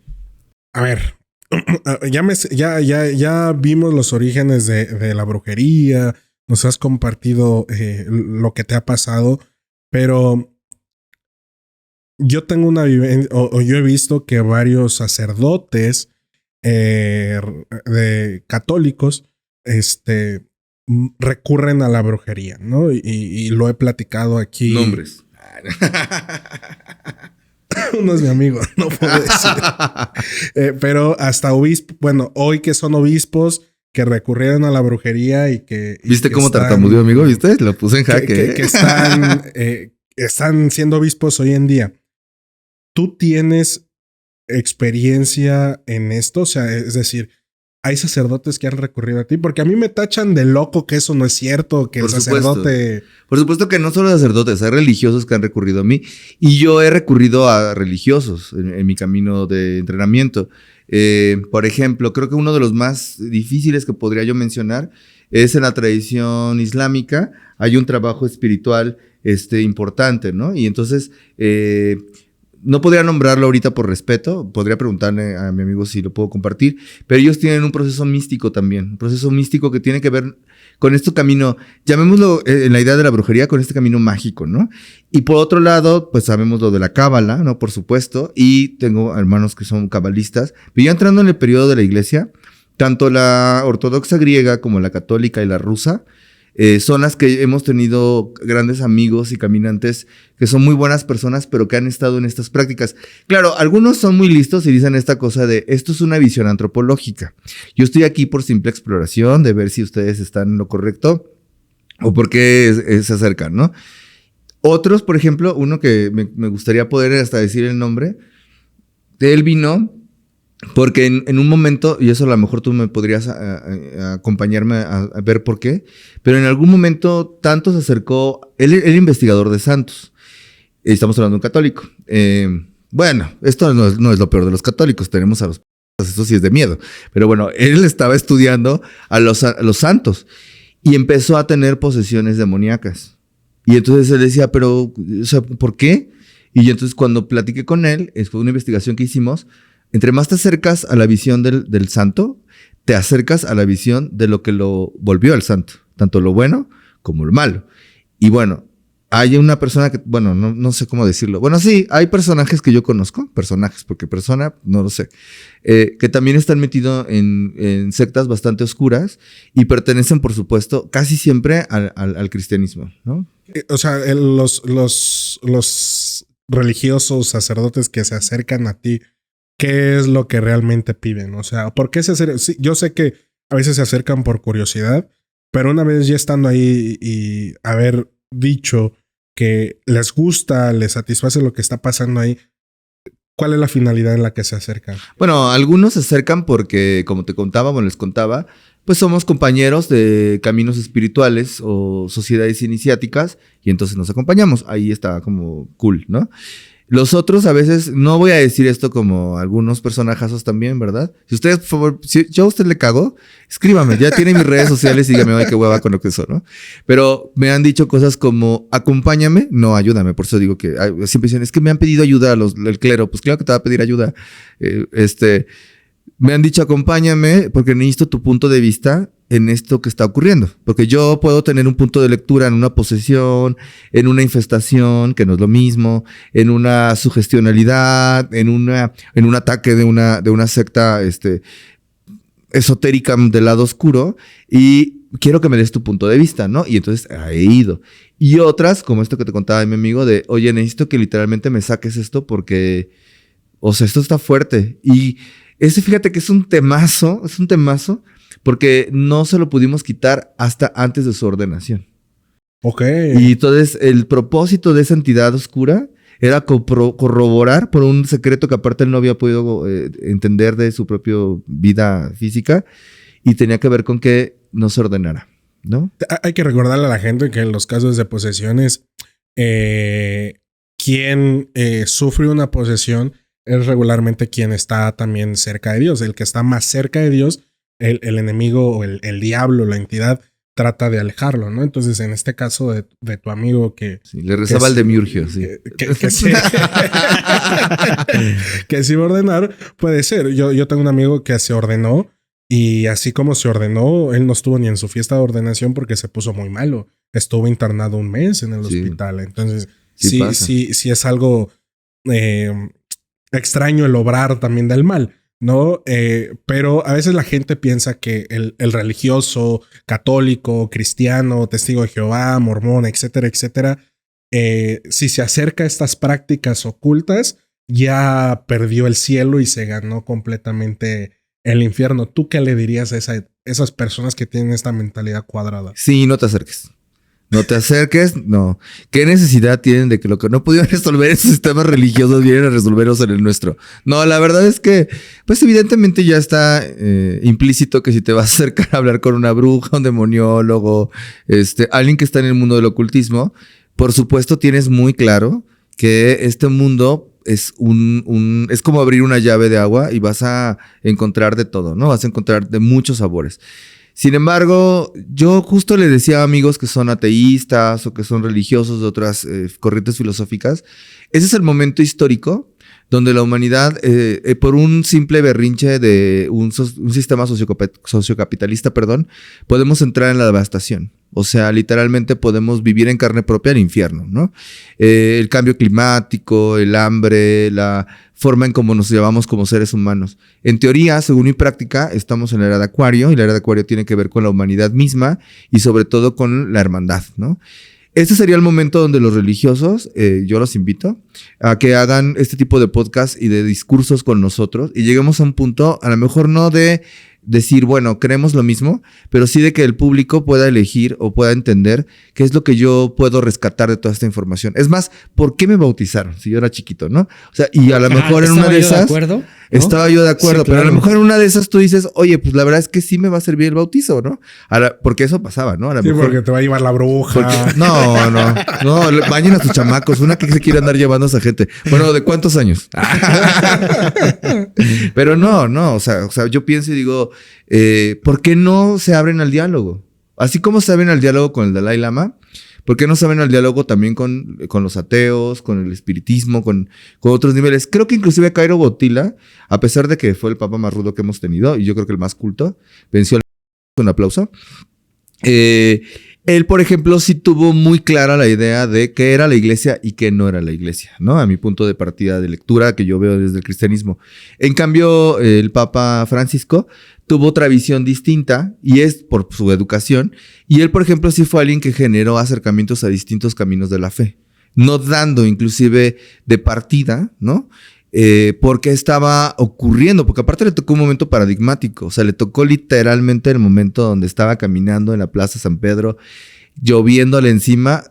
A ver, ya vimos los orígenes de la brujería, nos has compartido lo que te ha pasado, pero yo tengo una vivencia, o yo he visto que varios sacerdotes de católicos recurren a la brujería, ¿no? Y lo he platicado aquí. Nombres. Uno es mi amigo, no puedo decir. Pero hasta obispos, bueno, hoy que son obispos que recurrieron a la brujería y que... ¿Viste cómo tartamudeó, amigo? ¿Viste? Lo puse en jaque. Que están siendo obispos hoy en día. ¿Tú tienes experiencia en esto? O sea, es decir, ¿hay sacerdotes que han recurrido a ti? Porque a mí me tachan de loco que eso no es cierto, que el sacerdote... Por supuesto que no solo sacerdotes, hay religiosos que han recurrido a mí. Y yo he recurrido a religiosos en mi camino de entrenamiento. Por ejemplo, creo que uno de los más difíciles que podría yo mencionar es en la tradición islámica. Hay un trabajo espiritual importante, ¿no? Y entonces... no podría nombrarlo ahorita por respeto, podría preguntarle a mi amigo si lo puedo compartir, pero ellos tienen un proceso místico también, un proceso místico que tiene que ver con este camino, llamémoslo en la idea de la brujería, con este camino mágico, ¿no? Y por otro lado, pues sabemos lo de la cábala, ¿no? Por supuesto, y tengo hermanos que son cabalistas, pero ya entrando en el periodo de la iglesia, tanto la ortodoxa griega como la católica y la rusa, son las que hemos tenido grandes amigos y caminantes que son muy buenas personas, pero que han estado en estas prácticas. Claro, algunos son muy listos y dicen esta cosa de esto es una visión antropológica. Yo estoy aquí por simple exploración, de ver si ustedes están en lo correcto o por qué se acercan, ¿no? Otros, por ejemplo, uno que me gustaría poder hasta decir el nombre, de él vino... Porque en un momento, y eso a lo mejor tú me podrías acompañarme a ver por qué, pero en algún momento tanto se acercó, él era investigador de santos, estamos hablando de un católico. Bueno, esto no es lo peor de los católicos, tenemos a los... Eso sí es de miedo, pero bueno, él estaba estudiando a los santos y empezó a tener posesiones demoníacas. Y entonces él decía, pero, o sea, ¿por qué? Y entonces cuando platiqué con él, fue una investigación que hicimos. Entre más te acercas a la visión del santo, te acercas a la visión de lo que lo volvió al santo, tanto lo bueno como lo malo. Y bueno, hay una persona que, bueno, no sé cómo decirlo. Bueno, sí, hay personajes que yo conozco, porque persona, no lo sé, que también están metidos en sectas bastante oscuras y pertenecen, por supuesto, casi siempre al cristianismo, ¿no? O sea, los religiosos sacerdotes que se acercan a ti, ¿qué es lo que realmente piden? O sea, ¿por qué se acercan? Sí, yo sé que a veces se acercan por curiosidad, Pero una vez ya estando ahí y haber dicho que les gusta, les satisface lo que está pasando ahí, ¿cuál es la finalidad en la que se acercan? Bueno, algunos se acercan porque, como te contaba, bueno, les contaba, pues somos compañeros de caminos espirituales o sociedades iniciáticas y entonces nos acompañamos. Ahí está como cool, ¿no? Los otros a veces, no voy a decir esto como algunos personajazos también, ¿verdad? Si usted, por favor, si yo a usted le cago, escríbame, ya tiene mis redes sociales y dígame, ay, qué hueva con lo que eso, ¿no? Pero me han dicho cosas como, acompáñame, no, ayúdame, por eso digo que siempre dicen, es que me han pedido ayuda el clero, pues claro que te va a pedir ayuda. Me han dicho, acompáñame porque necesito tu punto de vista en esto que está ocurriendo. Porque yo puedo tener un punto de lectura en una posesión, en una infestación, que no es lo mismo, en una sugestionalidad, en un ataque de una secta esotérica del lado oscuro, y quiero que me des tu punto de vista, ¿no? Y entonces he ido. Y otras, como esto que te contaba de mi amigo, de, oye, necesito que literalmente me saques esto porque, o sea, esto está fuerte. Y ese, fíjate que es un temazo, porque no se lo pudimos quitar hasta antes de su ordenación. Ok. Y entonces el propósito de esa entidad oscura era corroborar por un secreto que aparte él no había podido entender de su propia vida física y tenía que ver con que no se ordenara, ¿no? Hay que recordarle a la gente que en los casos de posesiones, quien sufre una posesión es regularmente quien está también cerca de Dios. El que está más cerca de Dios, el enemigo o el diablo, la entidad, trata de alejarlo, ¿no? Entonces, en este caso de tu amigo que... Sí, le rezaba al demiurgio, sí. Que se iba a ordenar, puede ser. Yo tengo un amigo que se ordenó y así como se ordenó, él no estuvo ni en su fiesta de ordenación porque se puso muy malo. Estuvo internado un mes en el hospital. Entonces, sí es algo extraño el obrar también del mal, ¿no? Pero a veces la gente piensa que el religioso, católico, cristiano, testigo de Jehová, mormón, etcétera, etcétera, si se acerca a estas prácticas ocultas, ya perdió el cielo y se ganó completamente el infierno. ¿Tú qué le dirías a esas personas que tienen esta mentalidad cuadrada? Sí, no te acerques. No te acerques, no. ¿Qué necesidad tienen de que lo que no pudieron resolver en sus sistemas religiosos vienen a resolverlos en el nuestro? No, la verdad es que, pues evidentemente ya está implícito que si te vas a acercar a hablar con una bruja, un demoniólogo, alguien que está en el mundo del ocultismo, por supuesto tienes muy claro que este mundo es es como abrir una llave de agua y vas a encontrar de todo, ¿no? Vas a encontrar de muchos sabores. Sin embargo, yo justo le decía a amigos que son ateístas o que son religiosos de otras corrientes filosóficas, ese es el momento histórico donde la humanidad, por un simple berrinche de un sistema sociocapitalista, podemos entrar en la devastación. O sea, literalmente podemos vivir en carne propia el infierno, ¿no? El cambio climático, el hambre, la forma en cómo nos llevamos como seres humanos. En teoría, según mi práctica, estamos en la era de Acuario y la era de Acuario tiene que ver con la humanidad misma y sobre todo con la hermandad, ¿no? Este sería el momento donde los religiosos, yo los invito a que hagan este tipo de podcast y de discursos con nosotros y lleguemos a un punto, a lo mejor no de decir, bueno, creemos lo mismo, pero sí de que el público pueda elegir o pueda entender qué es lo que yo puedo rescatar de toda esta información. Es más, ¿por qué me bautizaron si yo era chiquito, no? O sea, y a lo mejor en una de esas... Estaba yo de acuerdo, sí, claro. Pero a lo mejor en una de esas tú dices, oye, pues la verdad es que sí me va a servir el bautizo, ¿no? Ahora, porque eso pasaba, ¿no? A lo mejor, porque te va a llevar la bruja. No, bañen a tus chamacos. Una que se quiere andar llevando a esa gente. Bueno, ¿de cuántos años? Pero no, o sea, yo pienso y digo, ¿por qué no se abren al diálogo? Así como se abren al diálogo con el Dalai Lama, ¿por qué no se abren al diálogo también con los ateos, con el espiritismo, con otros niveles? Creo que inclusive Cairo Botila, a pesar de que fue el papa más rudo que hemos tenido, y yo creo que el más culto, venció un aplauso. Él, por ejemplo, sí tuvo muy clara la idea de qué era la iglesia y qué no era la iglesia, ¿no? A mi punto de partida de lectura que yo veo desde el cristianismo. En cambio, el Papa Francisco tuvo otra visión distinta y es por su educación. Y él, por ejemplo, sí fue alguien que generó acercamientos a distintos caminos de la fe, no dando inclusive de partida, ¿no? por qué estaba ocurriendo, porque aparte le tocó un momento paradigmático, o sea, le tocó literalmente el momento donde estaba caminando en la Plaza San Pedro, lloviéndole encima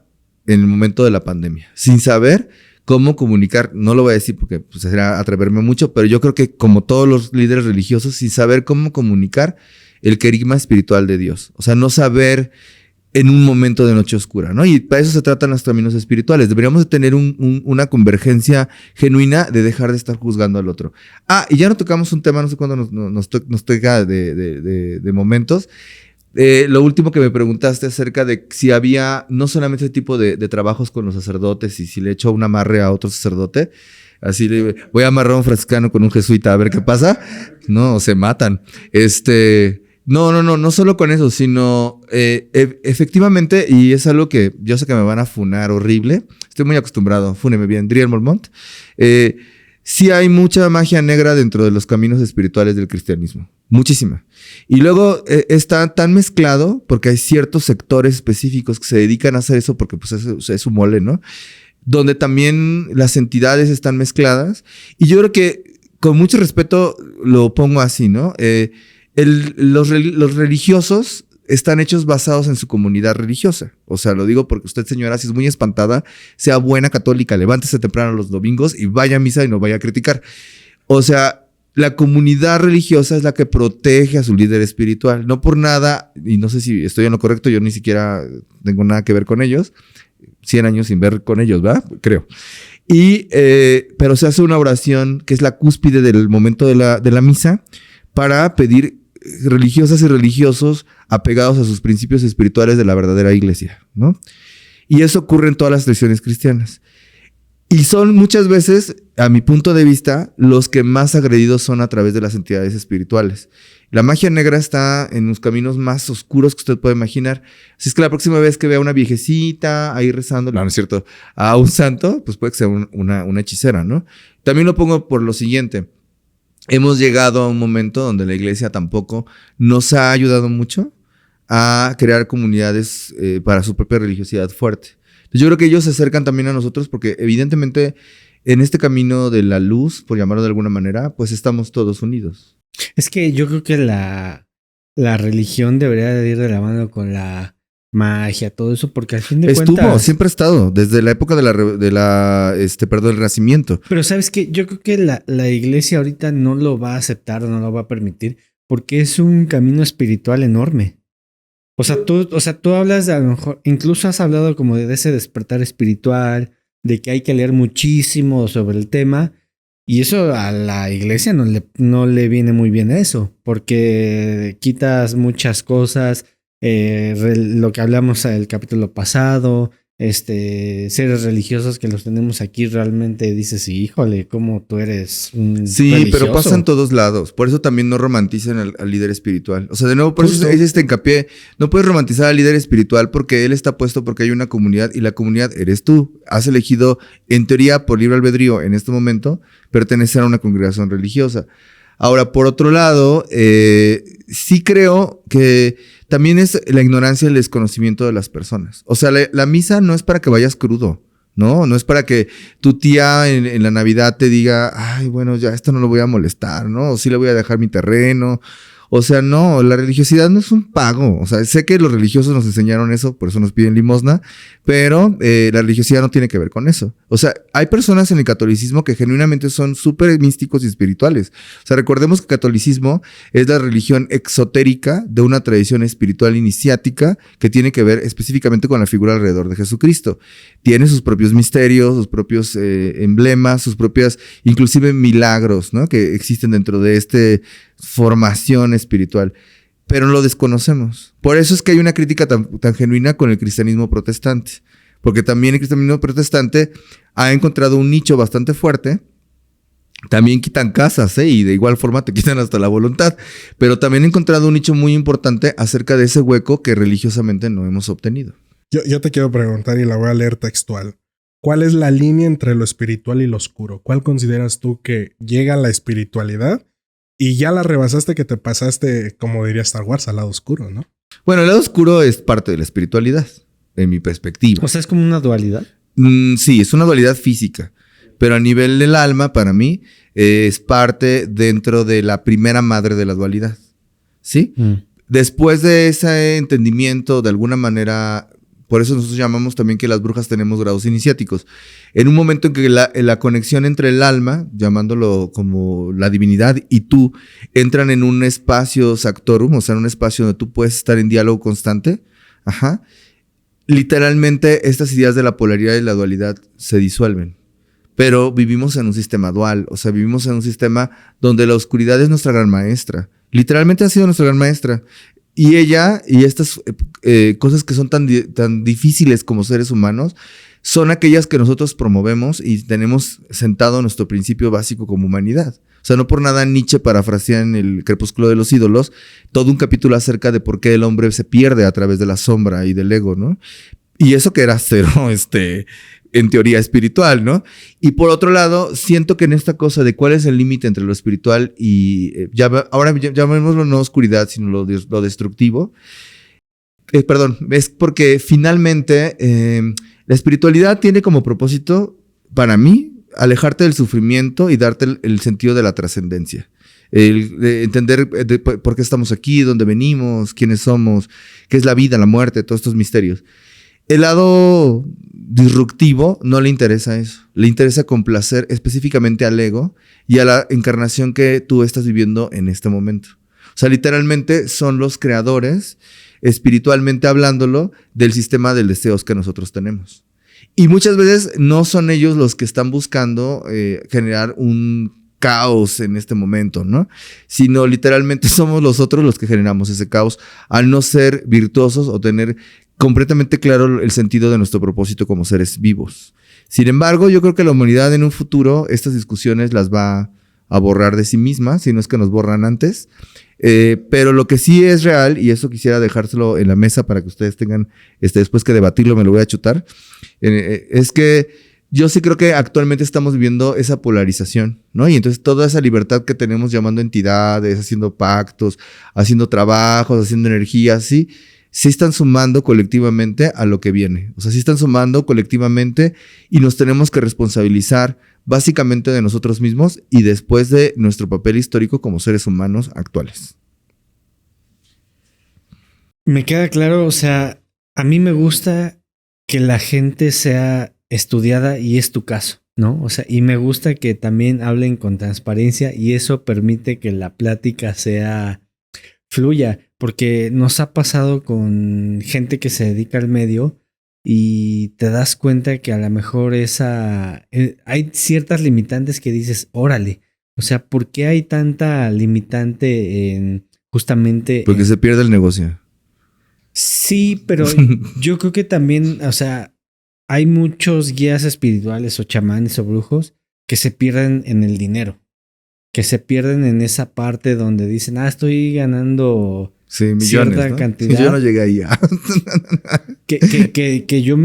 en el momento de la pandemia, sin saber cómo comunicar. No lo voy a decir porque pues, será atreverme mucho, pero yo creo que como todos los líderes religiosos, sin saber cómo comunicar el querigma espiritual de Dios, o sea, no saber en un momento de noche oscura, ¿no? Y para eso se tratan los caminos espirituales. Deberíamos de tener una convergencia genuina de dejar de estar juzgando al otro. Y ya no tocamos un tema, no sé cuándo nos toca de momentos. Lo último que me preguntaste acerca de si había no solamente ese tipo de trabajos con los sacerdotes y si le echo un amarre a otro sacerdote, así voy a amarrar a un franciscano con un jesuita a ver qué pasa. No, se matan. No solo con eso, sino efectivamente, y es algo que yo sé que me van a funar horrible, estoy muy acostumbrado, fúneme bien, Driel Mormont, sí hay mucha magia negra dentro de los caminos espirituales del cristianismo, muchísima. Y luego está tan mezclado, porque hay ciertos sectores específicos que se dedican a hacer eso, porque pues es su mole, ¿no? Donde también las entidades están mezcladas, y yo creo que con mucho respeto lo pongo así, ¿no? Los religiosos están hechos basados en su comunidad religiosa. O sea, lo digo porque usted, señora, si es muy espantada, sea buena católica, levántese temprano los domingos y vaya a misa y no vaya a criticar. O sea, la comunidad religiosa es la que protege a su líder espiritual. No por nada, y no sé si estoy en lo correcto, yo ni siquiera tengo nada que ver con ellos. 100 años sin ver con ellos, ¿verdad? Creo. Pero se hace una oración que es la cúspide del momento de la misa para pedir religiosas y religiosos apegados a sus principios espirituales de la verdadera iglesia, ¿no? Y eso ocurre en todas las tradiciones cristianas. Y son muchas veces, a mi punto de vista, los que más agredidos son a través de las entidades espirituales. La magia negra está en los caminos más oscuros que usted puede imaginar. Así es que la próxima vez que vea una viejecita ahí rezando, no es cierto, a un santo, pues puede que sea una hechicera, ¿no? También lo pongo por lo siguiente. Hemos llegado a un momento donde la iglesia tampoco nos ha ayudado mucho a crear comunidades para su propia religiosidad fuerte. Entonces yo creo que ellos se acercan también a nosotros porque evidentemente en este camino de la luz, por llamarlo de alguna manera, pues estamos todos unidos. Es que yo creo que la religión debería de ir de la mano con la magia, todo eso, porque al fin de cuentas... Siempre ha estado, desde la época del Renacimiento. Pero ¿sabes qué? Yo creo que la iglesia ahorita no lo va a aceptar, no lo va a permitir, porque es un camino espiritual enorme. O sea, tú hablas de, a lo mejor, incluso has hablado como de ese despertar espiritual, de que hay que leer muchísimo sobre el tema, y eso a la iglesia no le viene muy bien eso, porque quitas muchas cosas. Lo que hablamos el capítulo pasado, seres religiosos que los tenemos aquí, realmente dices, híjole, ¿cómo tú eres un religioso? Pero pasa en todos lados. Por eso también no romanticen al líder espiritual. O sea, de nuevo, por eso es este hincapié. No puedes romantizar al líder espiritual porque él está puesto porque hay una comunidad y la comunidad eres tú. Has elegido, en teoría, por libre albedrío, en este momento, pertenecer a una congregación religiosa. Ahora, por otro lado, sí creo que también es la ignorancia y el desconocimiento de las personas. O sea, la misa no es para que vayas crudo, ¿no? No es para que tu tía en la Navidad te diga, ay, bueno, ya esto no lo voy a molestar, ¿no? O sí le voy a dejar mi terreno. O sea, no, la religiosidad no es un pago. O sea, sé que los religiosos nos enseñaron eso, por eso nos piden limosna, pero la religiosidad no tiene que ver con eso. O sea, hay personas en el catolicismo que genuinamente son súper místicos y espirituales. O sea, recordemos que el catolicismo es la religión exotérica de una tradición espiritual iniciática que tiene que ver específicamente con la figura alrededor de Jesucristo. Tiene sus propios misterios, sus propios emblemas, sus propias, inclusive milagros, ¿no? Que existen dentro de formación espiritual, pero lo desconocemos. Por eso es que hay una crítica tan genuina con el cristianismo protestante, porque también el cristianismo protestante ha encontrado un nicho bastante fuerte. También quitan casas, y de igual forma te quitan hasta la voluntad, pero también he encontrado un nicho muy importante acerca de ese hueco que religiosamente no hemos obtenido. Yo te quiero preguntar y la voy a leer textual. ¿Cuál es la línea entre lo espiritual y lo oscuro? ¿Cuál consideras tú que llega a la espiritualidad y ya la rebasaste, que te pasaste, como diría Star Wars, al lado oscuro, ¿no? Bueno, el lado oscuro es parte de la espiritualidad, en mi perspectiva. O sea, es como una dualidad. Sí, es una dualidad física. pero a nivel del alma, para mí, es parte dentro de la primera madre de la dualidad, ¿sí? Después de ese entendimiento, de alguna manera, por eso nosotros llamamos también que las brujas tenemos grados iniciáticos. En un momento en que la conexión entre el alma, llamándolo como la divinidad, y tú, entran en un espacio sactorum, o sea, en un espacio donde tú puedes estar en diálogo constante, literalmente estas ideas de la polaridad y la dualidad se disuelven. Pero vivimos en un sistema dual, o sea, vivimos en un sistema donde la oscuridad es nuestra gran maestra. Literalmente ha sido nuestra gran maestra. Y ella, y estas cosas que son tan difíciles como seres humanos, son aquellas que nosotros promovemos y tenemos sentado nuestro principio básico como humanidad. O sea, no por nada Nietzsche parafrasea en El crepúsculo de los ídolos todo un capítulo acerca de por qué el hombre se pierde a través de la sombra y del ego, ¿no? Y eso que era cero, en teoría espiritual, ¿no? Y por otro lado, siento que en esta cosa de cuál es el límite entre lo espiritual y ahora llamémoslo no oscuridad, sino lo destructivo. Es porque finalmente la espiritualidad tiene como propósito, para mí, alejarte del sufrimiento y darte el sentido de la trascendencia. Entender por qué estamos aquí, dónde venimos, quiénes somos, qué es la vida, la muerte, todos estos misterios. El lado disruptivo no le interesa eso. Le interesa complacer específicamente al ego y a la encarnación que tú estás viviendo en este momento. O sea, literalmente son los creadores, espiritualmente hablándolo, del sistema de deseos que nosotros tenemos. Y muchas veces no son ellos los que están buscando generar un caos en este momento, ¿no? Sino literalmente somos nosotros los que generamos ese caos al no ser virtuosos o tener completamente claro el sentido de nuestro propósito como seres vivos. Sin embargo, yo creo que la humanidad en un futuro estas discusiones las va a borrar de sí misma, si no es que nos borran antes. Pero lo que sí es real, y eso quisiera dejárselo en la mesa para que ustedes tengan, después que debatirlo me lo voy a chutar, es que yo sí creo que actualmente estamos viviendo esa polarización, ¿no? Y entonces toda esa libertad que tenemos llamando entidades, haciendo pactos, haciendo trabajos, haciendo energías, sí están sumando colectivamente a lo que viene. O sea, sí están sumando colectivamente y nos tenemos que responsabilizar básicamente de nosotros mismos y después de nuestro papel histórico como seres humanos actuales. Me queda claro, o sea, a mí me gusta que la gente sea estudiada y es tu caso, ¿no? O sea, y me gusta que también hablen con transparencia y eso permite que la plática fluya, porque nos ha pasado con gente que se dedica al medio y te das cuenta que a lo mejor hay ciertas limitantes que dices, órale, o sea, ¿por qué hay tanta limitante en justamente? Porque se pierde el negocio. Sí, pero yo creo que también, o sea, hay muchos guías espirituales o chamanes o brujos que se pierden en el dinero, que se pierden en esa parte donde dicen, estoy ganando millones, cierta ¿no? cantidad. Yo no llegué ahí. que yo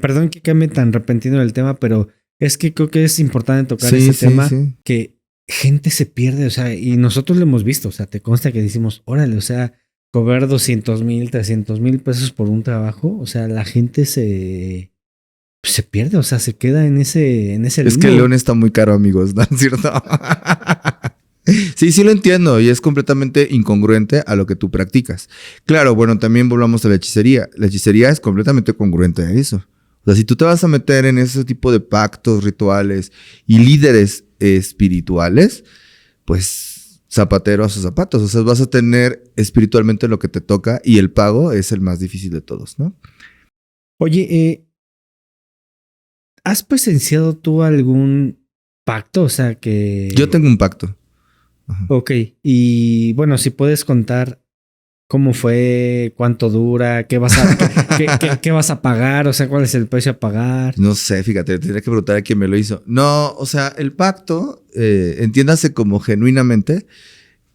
perdón que cambie tan repentino el tema, pero es que creo que es importante tocar ese tema, que gente se pierde, o sea, y nosotros lo hemos visto, o sea, te consta que decimos, órale, o sea, cobrar 200,000, 300,000 pesos por un trabajo, o sea, la gente se pierde, o sea, se queda en ese Es limbo. que el león está muy caro, amigos, ¿no es cierto? Sí lo entiendo y es completamente incongruente a lo que tú practicas. Claro, bueno, también volvamos a la hechicería. La hechicería es completamente congruente a eso. O sea, si tú te vas a meter en ese tipo de pactos, rituales y líderes espirituales, pues zapatero a sus zapatos. O sea, vas a tener espiritualmente lo que te toca y el pago es el más difícil de todos, ¿no? Oye, ¿has presenciado tú algún pacto? O sea, que... Yo tengo un pacto. Ajá. Ok, y bueno, si puedes contar cómo fue, cuánto dura, qué vas a pagar, o sea, cuál es el precio a pagar. No sé, fíjate, tendría que preguntar a quién me lo hizo. No, o sea, el pacto, entiéndase como genuinamente.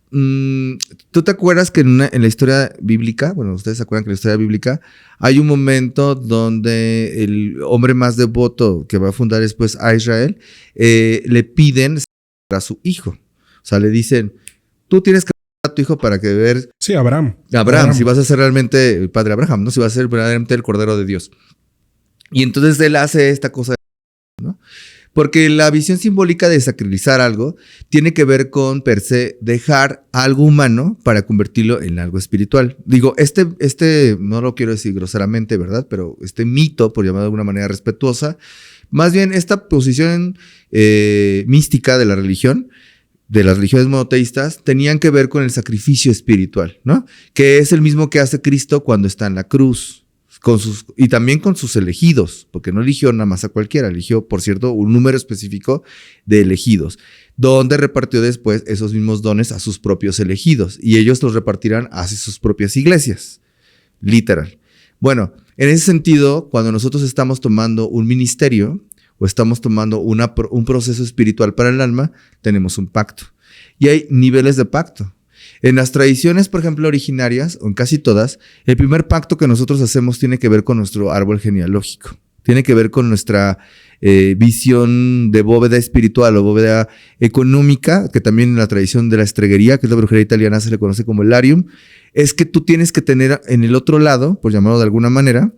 ¿Tú te acuerdas que en la historia bíblica, bueno, ustedes se acuerdan que en la historia bíblica hay un momento donde el hombre más devoto que va a fundar después a Israel, le piden a su hijo? O sea, le dicen, tú tienes que dar a tu hijo para que ver... Sí, Abraham, si vas a ser realmente el padre Abraham, ¿no? Si vas a ser verdaderamente el Cordero de Dios. Y entonces él hace esta cosa, ¿no? Porque la visión simbólica de sacralizar algo tiene que ver con, per se, dejar algo humano para convertirlo en algo espiritual. Digo, no lo quiero decir groseramente, ¿verdad? Pero este mito, por llamarlo de alguna manera respetuosa, más bien esta posición mística de la religión, de las religiones monoteístas, tenían que ver con el sacrificio espiritual, ¿no? Que es el mismo que hace Cristo cuando está en la cruz. Y también con sus elegidos, porque no eligió nada más a cualquiera, eligió, por cierto, un número específico de elegidos, donde repartió después esos mismos dones a sus propios elegidos, y ellos los repartirán hacia sus propias iglesias, literal. Bueno, en ese sentido, cuando nosotros estamos tomando un ministerio, o estamos tomando un proceso espiritual para el alma, tenemos un pacto, y hay niveles de pacto. En las tradiciones, por ejemplo, originarias, o en casi todas, el primer pacto que nosotros hacemos tiene que ver con nuestro árbol genealógico. Tiene que ver con nuestra visión de bóveda espiritual o bóveda económica, que también en la tradición de la estreguería, que es la brujería italiana, se le conoce como el Arium. Es que tú tienes que tener en el otro lado, por llamarlo de alguna manera,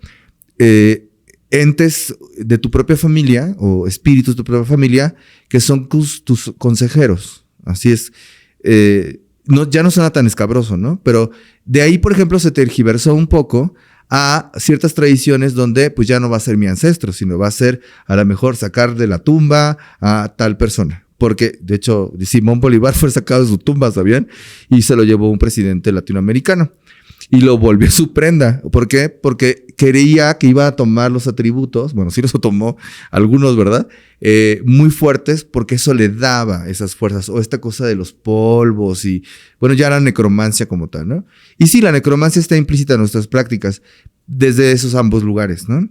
entes de tu propia familia o espíritus de tu propia familia que son tus consejeros. Así es. Ya no suena tan escabroso, ¿no? Pero de ahí, por ejemplo, se tergiversó un poco a ciertas tradiciones donde pues ya no va a ser mi ancestro, sino va a ser a lo mejor sacar de la tumba a tal persona. Porque, de hecho, Simón Bolívar fue sacado de su tumba, ¿sabían? Y se lo llevó un presidente latinoamericano. Y lo volvió su prenda. ¿Por qué? Porque creía que iba a tomar los atributos, bueno, sí los tomó algunos, ¿verdad? Muy fuertes, porque eso le daba esas fuerzas, o esta cosa de los polvos y, bueno, ya la necromancia como tal, ¿no? Y sí, la necromancia está implícita en nuestras prácticas desde esos ambos lugares, ¿no?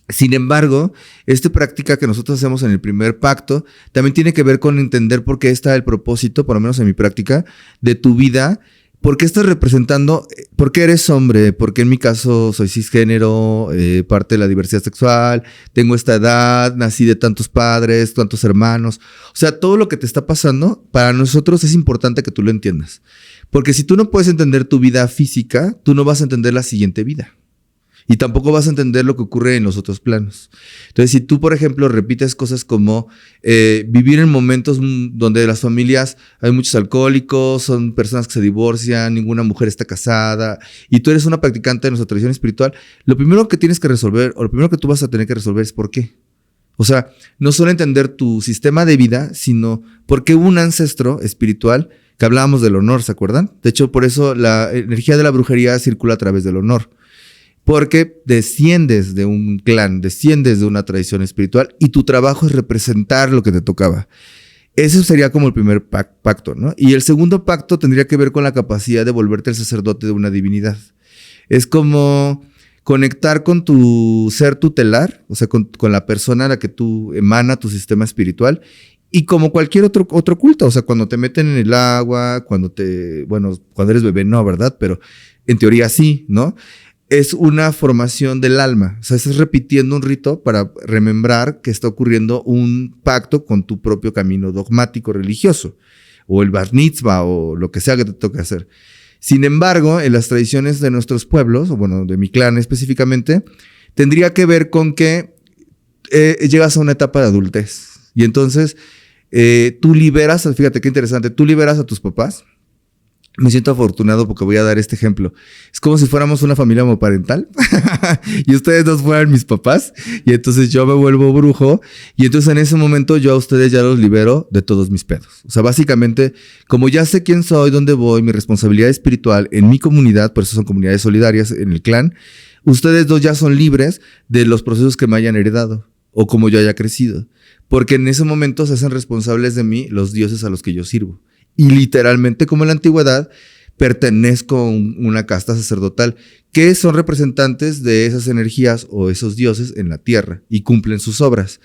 Sin embargo, esta práctica que nosotros hacemos en el primer pacto también tiene que ver con entender por qué está el propósito, por lo menos en mi práctica, de tu vida. ¿Por qué estás representando? ¿Por qué eres hombre? Porque en mi caso soy cisgénero, parte de la diversidad sexual, tengo esta edad, nací de tantos padres, tantos hermanos. O sea, todo lo que te está pasando, para nosotros es importante que tú lo entiendas. Porque si tú no puedes entender tu vida física, tú no vas a entender la siguiente vida. Y tampoco vas a entender lo que ocurre en los otros planos. Entonces, si tú, por ejemplo, repites cosas como vivir en momentos donde las familias hay muchos alcohólicos, son personas que se divorcian, ninguna mujer está casada, y tú eres una practicante de nuestra tradición espiritual, lo primero que tienes que resolver, o lo primero que tú vas a tener que resolver es ¿por qué? O sea, no solo entender tu sistema de vida, sino por qué un ancestro espiritual, que hablábamos del honor, ¿se acuerdan? De hecho, por eso la energía de la brujería circula a través del honor. Porque desciendes de un clan, desciendes de una tradición espiritual y tu trabajo es representar lo que te tocaba. Ese sería como el primer pacto, ¿no? Y el segundo pacto tendría que ver con la capacidad de volverte el sacerdote de una divinidad. Es como conectar con tu ser tutelar, o sea, con la persona a la que tú emana tu sistema espiritual, y como cualquier otro culto, o sea, cuando te meten en el agua, cuando eres bebé no, ¿verdad? Pero en teoría sí, ¿no? Es una formación del alma. O sea, estás repitiendo un rito para remembrar que está ocurriendo un pacto con tu propio camino dogmático religioso, o el bar mitzvah, o lo que sea que te toque hacer. Sin embargo, en las tradiciones de nuestros pueblos, o bueno, de mi clan específicamente, tendría que ver con que llegas a una etapa de adultez. Y entonces, tú liberas, fíjate qué interesante, tú liberas a tus papás. Me siento afortunado porque voy a dar este ejemplo. Es como si fuéramos una familia homoparental y ustedes dos fueran mis papás y entonces yo me vuelvo brujo y entonces en ese momento yo a ustedes ya los libero de todos mis pedos. O sea, básicamente, como ya sé quién soy, dónde voy, mi responsabilidad espiritual en mi comunidad, por eso son comunidades solidarias en el clan, ustedes dos ya son libres de los procesos que me hayan heredado o como yo haya crecido. Porque en ese momento se hacen responsables de mí los dioses a los que yo sirvo. Y literalmente, como en la antigüedad, pertenezco a una casta sacerdotal que son representantes de esas energías o esos dioses en la tierra y cumplen sus obras.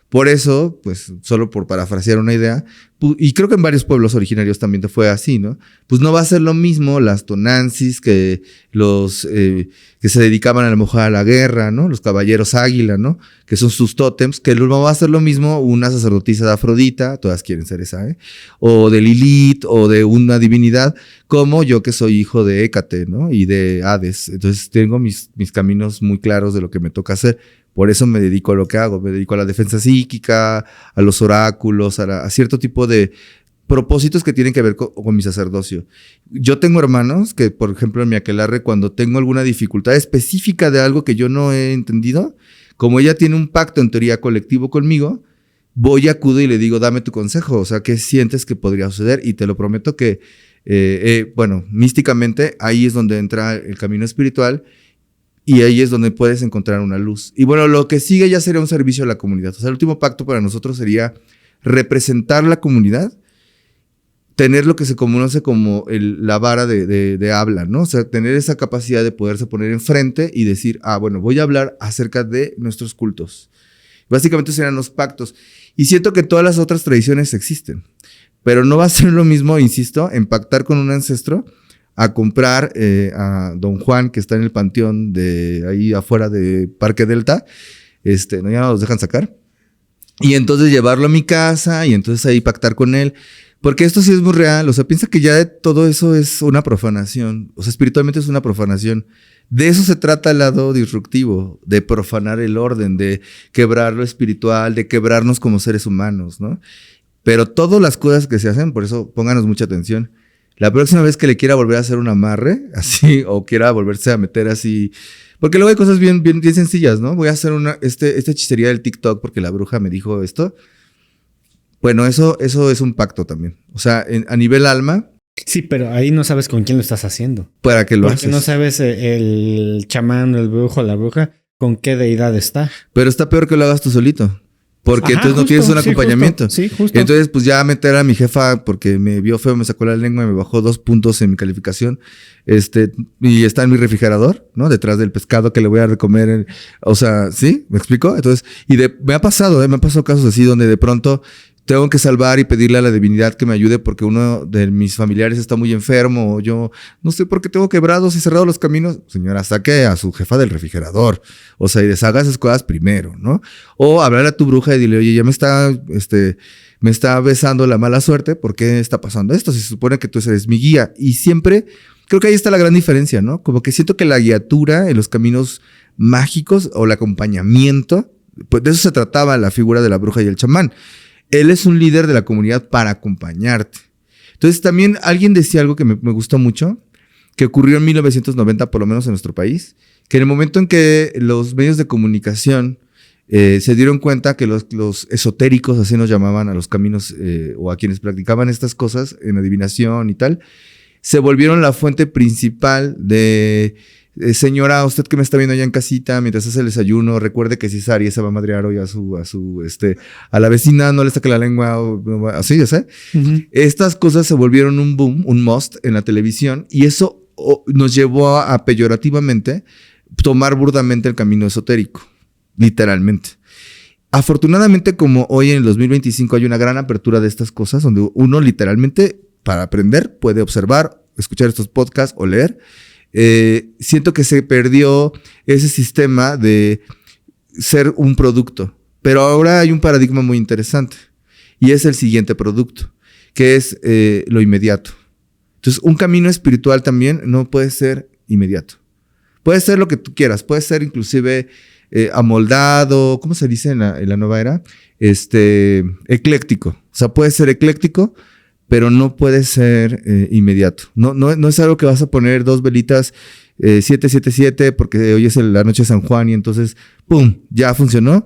Por eso, pues solo por parafrasear una idea, y creo que en varios pueblos originarios también te fue así, ¿no? Pues no va a ser lo mismo las tonantzis que los que se dedicaban a lo mejor a la guerra, ¿no? Los caballeros águila, ¿no? Que son sus tótems, que no va a ser lo mismo una sacerdotisa de Afrodita, todas quieren ser esa, ¿eh? O de Lilith, o de una divinidad, como yo que soy hijo de Hécate, ¿no? Y de Hades. Entonces tengo mis caminos muy claros de lo que me toca hacer. Por eso me dedico a lo que hago, me dedico a la defensa psíquica, a los oráculos, a cierto tipo de propósitos que tienen que ver con mi sacerdocio. Yo tengo hermanos que, por ejemplo, en mi aquelarre, cuando tengo alguna dificultad específica de algo que yo no he entendido, como ella tiene un pacto en teoría colectivo conmigo, voy, acudo y le digo, dame tu consejo, o sea, ¿qué sientes que podría suceder? Y te lo prometo que, bueno, místicamente, ahí es donde entra el camino espiritual. Y ahí es donde puedes encontrar una luz. Y bueno, lo que sigue ya sería un servicio a la comunidad. O sea, el último pacto para nosotros sería representar la comunidad, tener lo que se conoce como la vara de habla, ¿no? O sea, tener esa capacidad de poderse poner enfrente y decir, bueno, voy a hablar acerca de nuestros cultos. Básicamente serían los pactos. Y siento que todas las otras tradiciones existen. Pero no va a ser lo mismo, insisto, en pactar con un ancestro a comprar a Don Juan, que está en el panteón de ahí afuera de Parque Delta, no, ya no los dejan sacar, y entonces llevarlo a mi casa y entonces ahí pactar con él, porque esto sí es muy real. O sea, piensa que ya de todo eso es una profanación, o sea, espiritualmente es una profanación. De eso se trata el lado disruptivo, de profanar el orden, de quebrar lo espiritual, de quebrarnos como seres humanos, ¿no? Pero todas las cosas que se hacen, por eso pónganos mucha atención. La próxima vez que le quiera volver a hacer un amarre, así, o quiera volverse a meter así, porque luego hay cosas bien sencillas, ¿no? Voy a hacer esta hechicería del TikTok porque la bruja me dijo esto. Bueno, eso es un pacto también. O sea, a nivel alma. Sí, pero ahí no sabes con quién lo estás haciendo. ¿Para qué lo haces? Porque no sabes el chamán, el brujo, la bruja, con qué deidad está. Pero está peor que lo hagas tú solito. Porque entonces no tienes un acompañamiento. Sí, justo. Entonces, pues ya meter a mi jefa porque me vio feo, me sacó la lengua y me bajó 2 puntos en mi calificación. Y está en mi refrigerador, ¿no? Detrás del pescado que le voy a recomer. O sea, ¿sí? ¿Me explico? Entonces, me ha pasado casos así donde de pronto tengo que salvar y pedirle a la divinidad que me ayude porque uno de mis familiares está muy enfermo o yo no sé por qué tengo quebrados y cerrados los caminos. Señora, saque a su jefa del refrigerador. O sea, y deshaga esas cosas primero, ¿no? O hablarle a tu bruja y dile, oye, ya me está besando la mala suerte. ¿Por qué está pasando esto? Si se supone que tú eres mi guía. Y siempre, creo que ahí está la gran diferencia, ¿no? Como que siento que la guiatura en los caminos mágicos o el acompañamiento, pues de eso se trataba la figura de la bruja y el chamán. Él es un líder de la comunidad para acompañarte. Entonces también alguien decía algo que me gustó mucho, que ocurrió en 1990, por lo menos en nuestro país, que en el momento en que los medios de comunicación se dieron cuenta que los esotéricos, así nos llamaban a los caminos o a quienes practicaban estas cosas en adivinación y tal, se volvieron la fuente principal de... señora, usted que me está viendo allá en casita, mientras hace el desayuno, recuerde que si es Aries se va a madrear hoy a la vecina, no le saque la lengua, así, ya sé. Uh-huh. Estas cosas se volvieron un boom, un must en la televisión, y eso nos llevó a peyorativamente tomar burdamente el camino esotérico, literalmente. Afortunadamente, como hoy en el 2025 hay una gran apertura de estas cosas, donde uno literalmente, para aprender, puede observar, escuchar estos podcasts o leer. Siento que se perdió ese sistema de ser un producto, pero ahora hay un paradigma muy interesante y es el siguiente producto, que es lo inmediato. Entonces, un camino espiritual también no puede ser inmediato. Puede ser lo que tú quieras, puede ser inclusive amoldado, ¿cómo se dice en la nueva era? Ecléctico. O sea, puede ser ecléctico, pero no puede ser inmediato. No es algo que vas a poner 2 velitas 777 porque hoy es la noche de San Juan y entonces, ¡pum!, ya funcionó.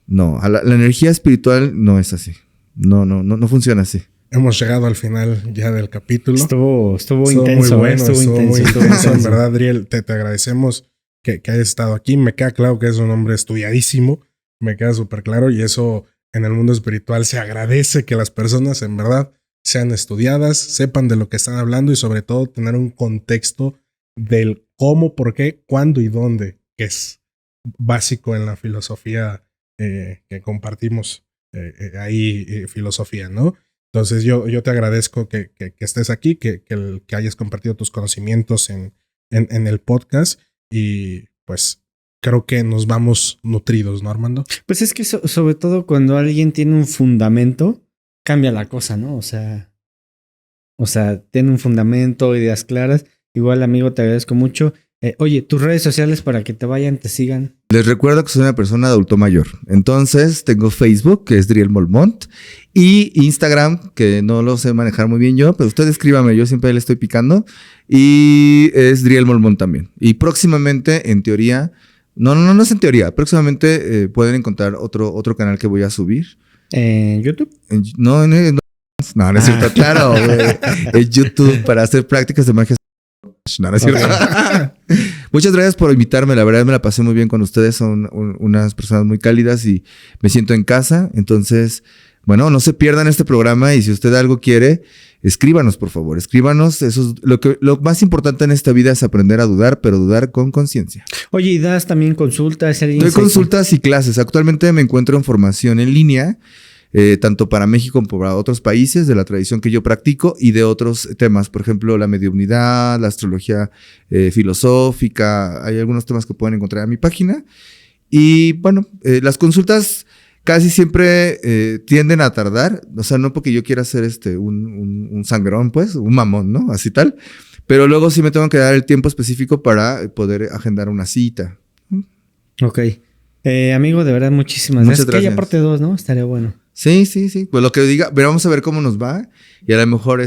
No, la energía espiritual no es así. No funciona así. Hemos llegado al final ya del capítulo. Estuvo intenso. Muy bueno, estuvo muy intenso. En verdad, Adriel, te agradecemos que hayas estado aquí. Me queda claro que es un hombre estudiadísimo. Me queda súper claro y eso en el mundo espiritual se agradece que las personas en verdad sean estudiadas, sepan de lo que están hablando y sobre todo tener un contexto del cómo, por qué, cuándo y dónde, que es básico en la filosofía que compartimos ahí, filosofía, ¿no? Entonces yo te agradezco que estés aquí, que hayas compartido tus conocimientos en el podcast y pues creo que nos vamos nutridos, ¿no, Armando? Pues es que sobre todo cuando alguien tiene un fundamento, cambia la cosa, ¿no? O sea, tiene un fundamento, ideas claras. Igual, amigo, te agradezco mucho. Oye, tus redes sociales para que te vayan, te sigan. Les recuerdo que soy una persona de adulto mayor. Entonces, tengo Facebook, que es Driel Molmont, y Instagram, que no lo sé manejar muy bien yo, pero usted escríbame, yo siempre le estoy picando. Y es Driel Molmont también. Y próximamente, en teoría, no es en teoría, próximamente pueden encontrar otro canal que voy a subir. ¿En YouTube? No es cierto, claro, güey. Es YouTube para hacer prácticas de magia. No es cierto. Okay. Muchas gracias por invitarme. La verdad me la pasé muy bien con ustedes. Son unas personas muy cálidas y me siento en casa. Entonces, bueno, no se pierdan este programa y si usted algo quiere, escríbanos, por favor. Escríbanos. Eso es lo más importante en esta vida es aprender a dudar, pero dudar con conciencia. Oye, ¿y das también consultas? Doy consultas y clases. Actualmente me encuentro en formación en línea. Tanto para México como para otros países de la tradición que yo practico y de otros temas, por ejemplo, la mediumnidad, la astrología filosófica, hay algunos temas que pueden encontrar en mi página. Y bueno, las consultas casi siempre tienden a tardar, o sea, no porque yo quiera ser un sangrón, pues, un mamón, ¿no? Así tal, pero luego sí me tengo que dar el tiempo específico para poder agendar una cita. Ok. Amigo, de verdad, muchísimas gracias. Que haya parte 2, ¿no? Estaría bueno. Sí. Pues lo que diga, pero vamos a ver cómo nos va. Y a lo mejor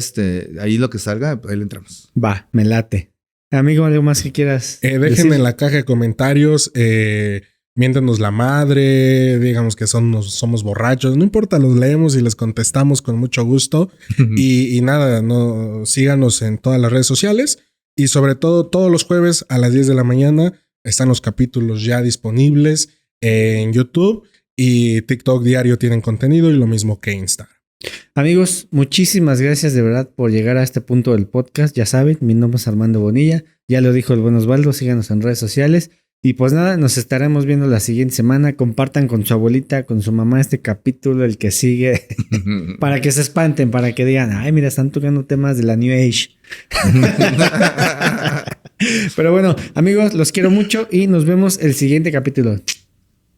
ahí lo que salga, ahí le entramos. Va, me late. Amigo, ¿algo más que quieras dejen decir? En la caja de comentarios, miéntenos la madre, digamos que somos borrachos. No importa, los leemos y les contestamos con mucho gusto. y nada, síganos en todas las redes sociales. Y sobre todo, todos los jueves a las 10 de la mañana están los capítulos ya disponibles en YouTube. Y TikTok diario tienen contenido y lo mismo que Instagram. Amigos, muchísimas gracias de verdad por llegar a este punto del podcast. Ya saben, mi nombre es Armando Bonilla. Ya lo dijo el buen Osvaldo, síganos en redes sociales. Y pues nada, nos estaremos viendo la siguiente semana. Compartan con su abuelita, con su mamá este capítulo, el que sigue, para que se espanten, para que digan, ay, mira, están tocando temas de la New Age. Pero bueno, amigos, los quiero mucho y nos vemos el siguiente capítulo.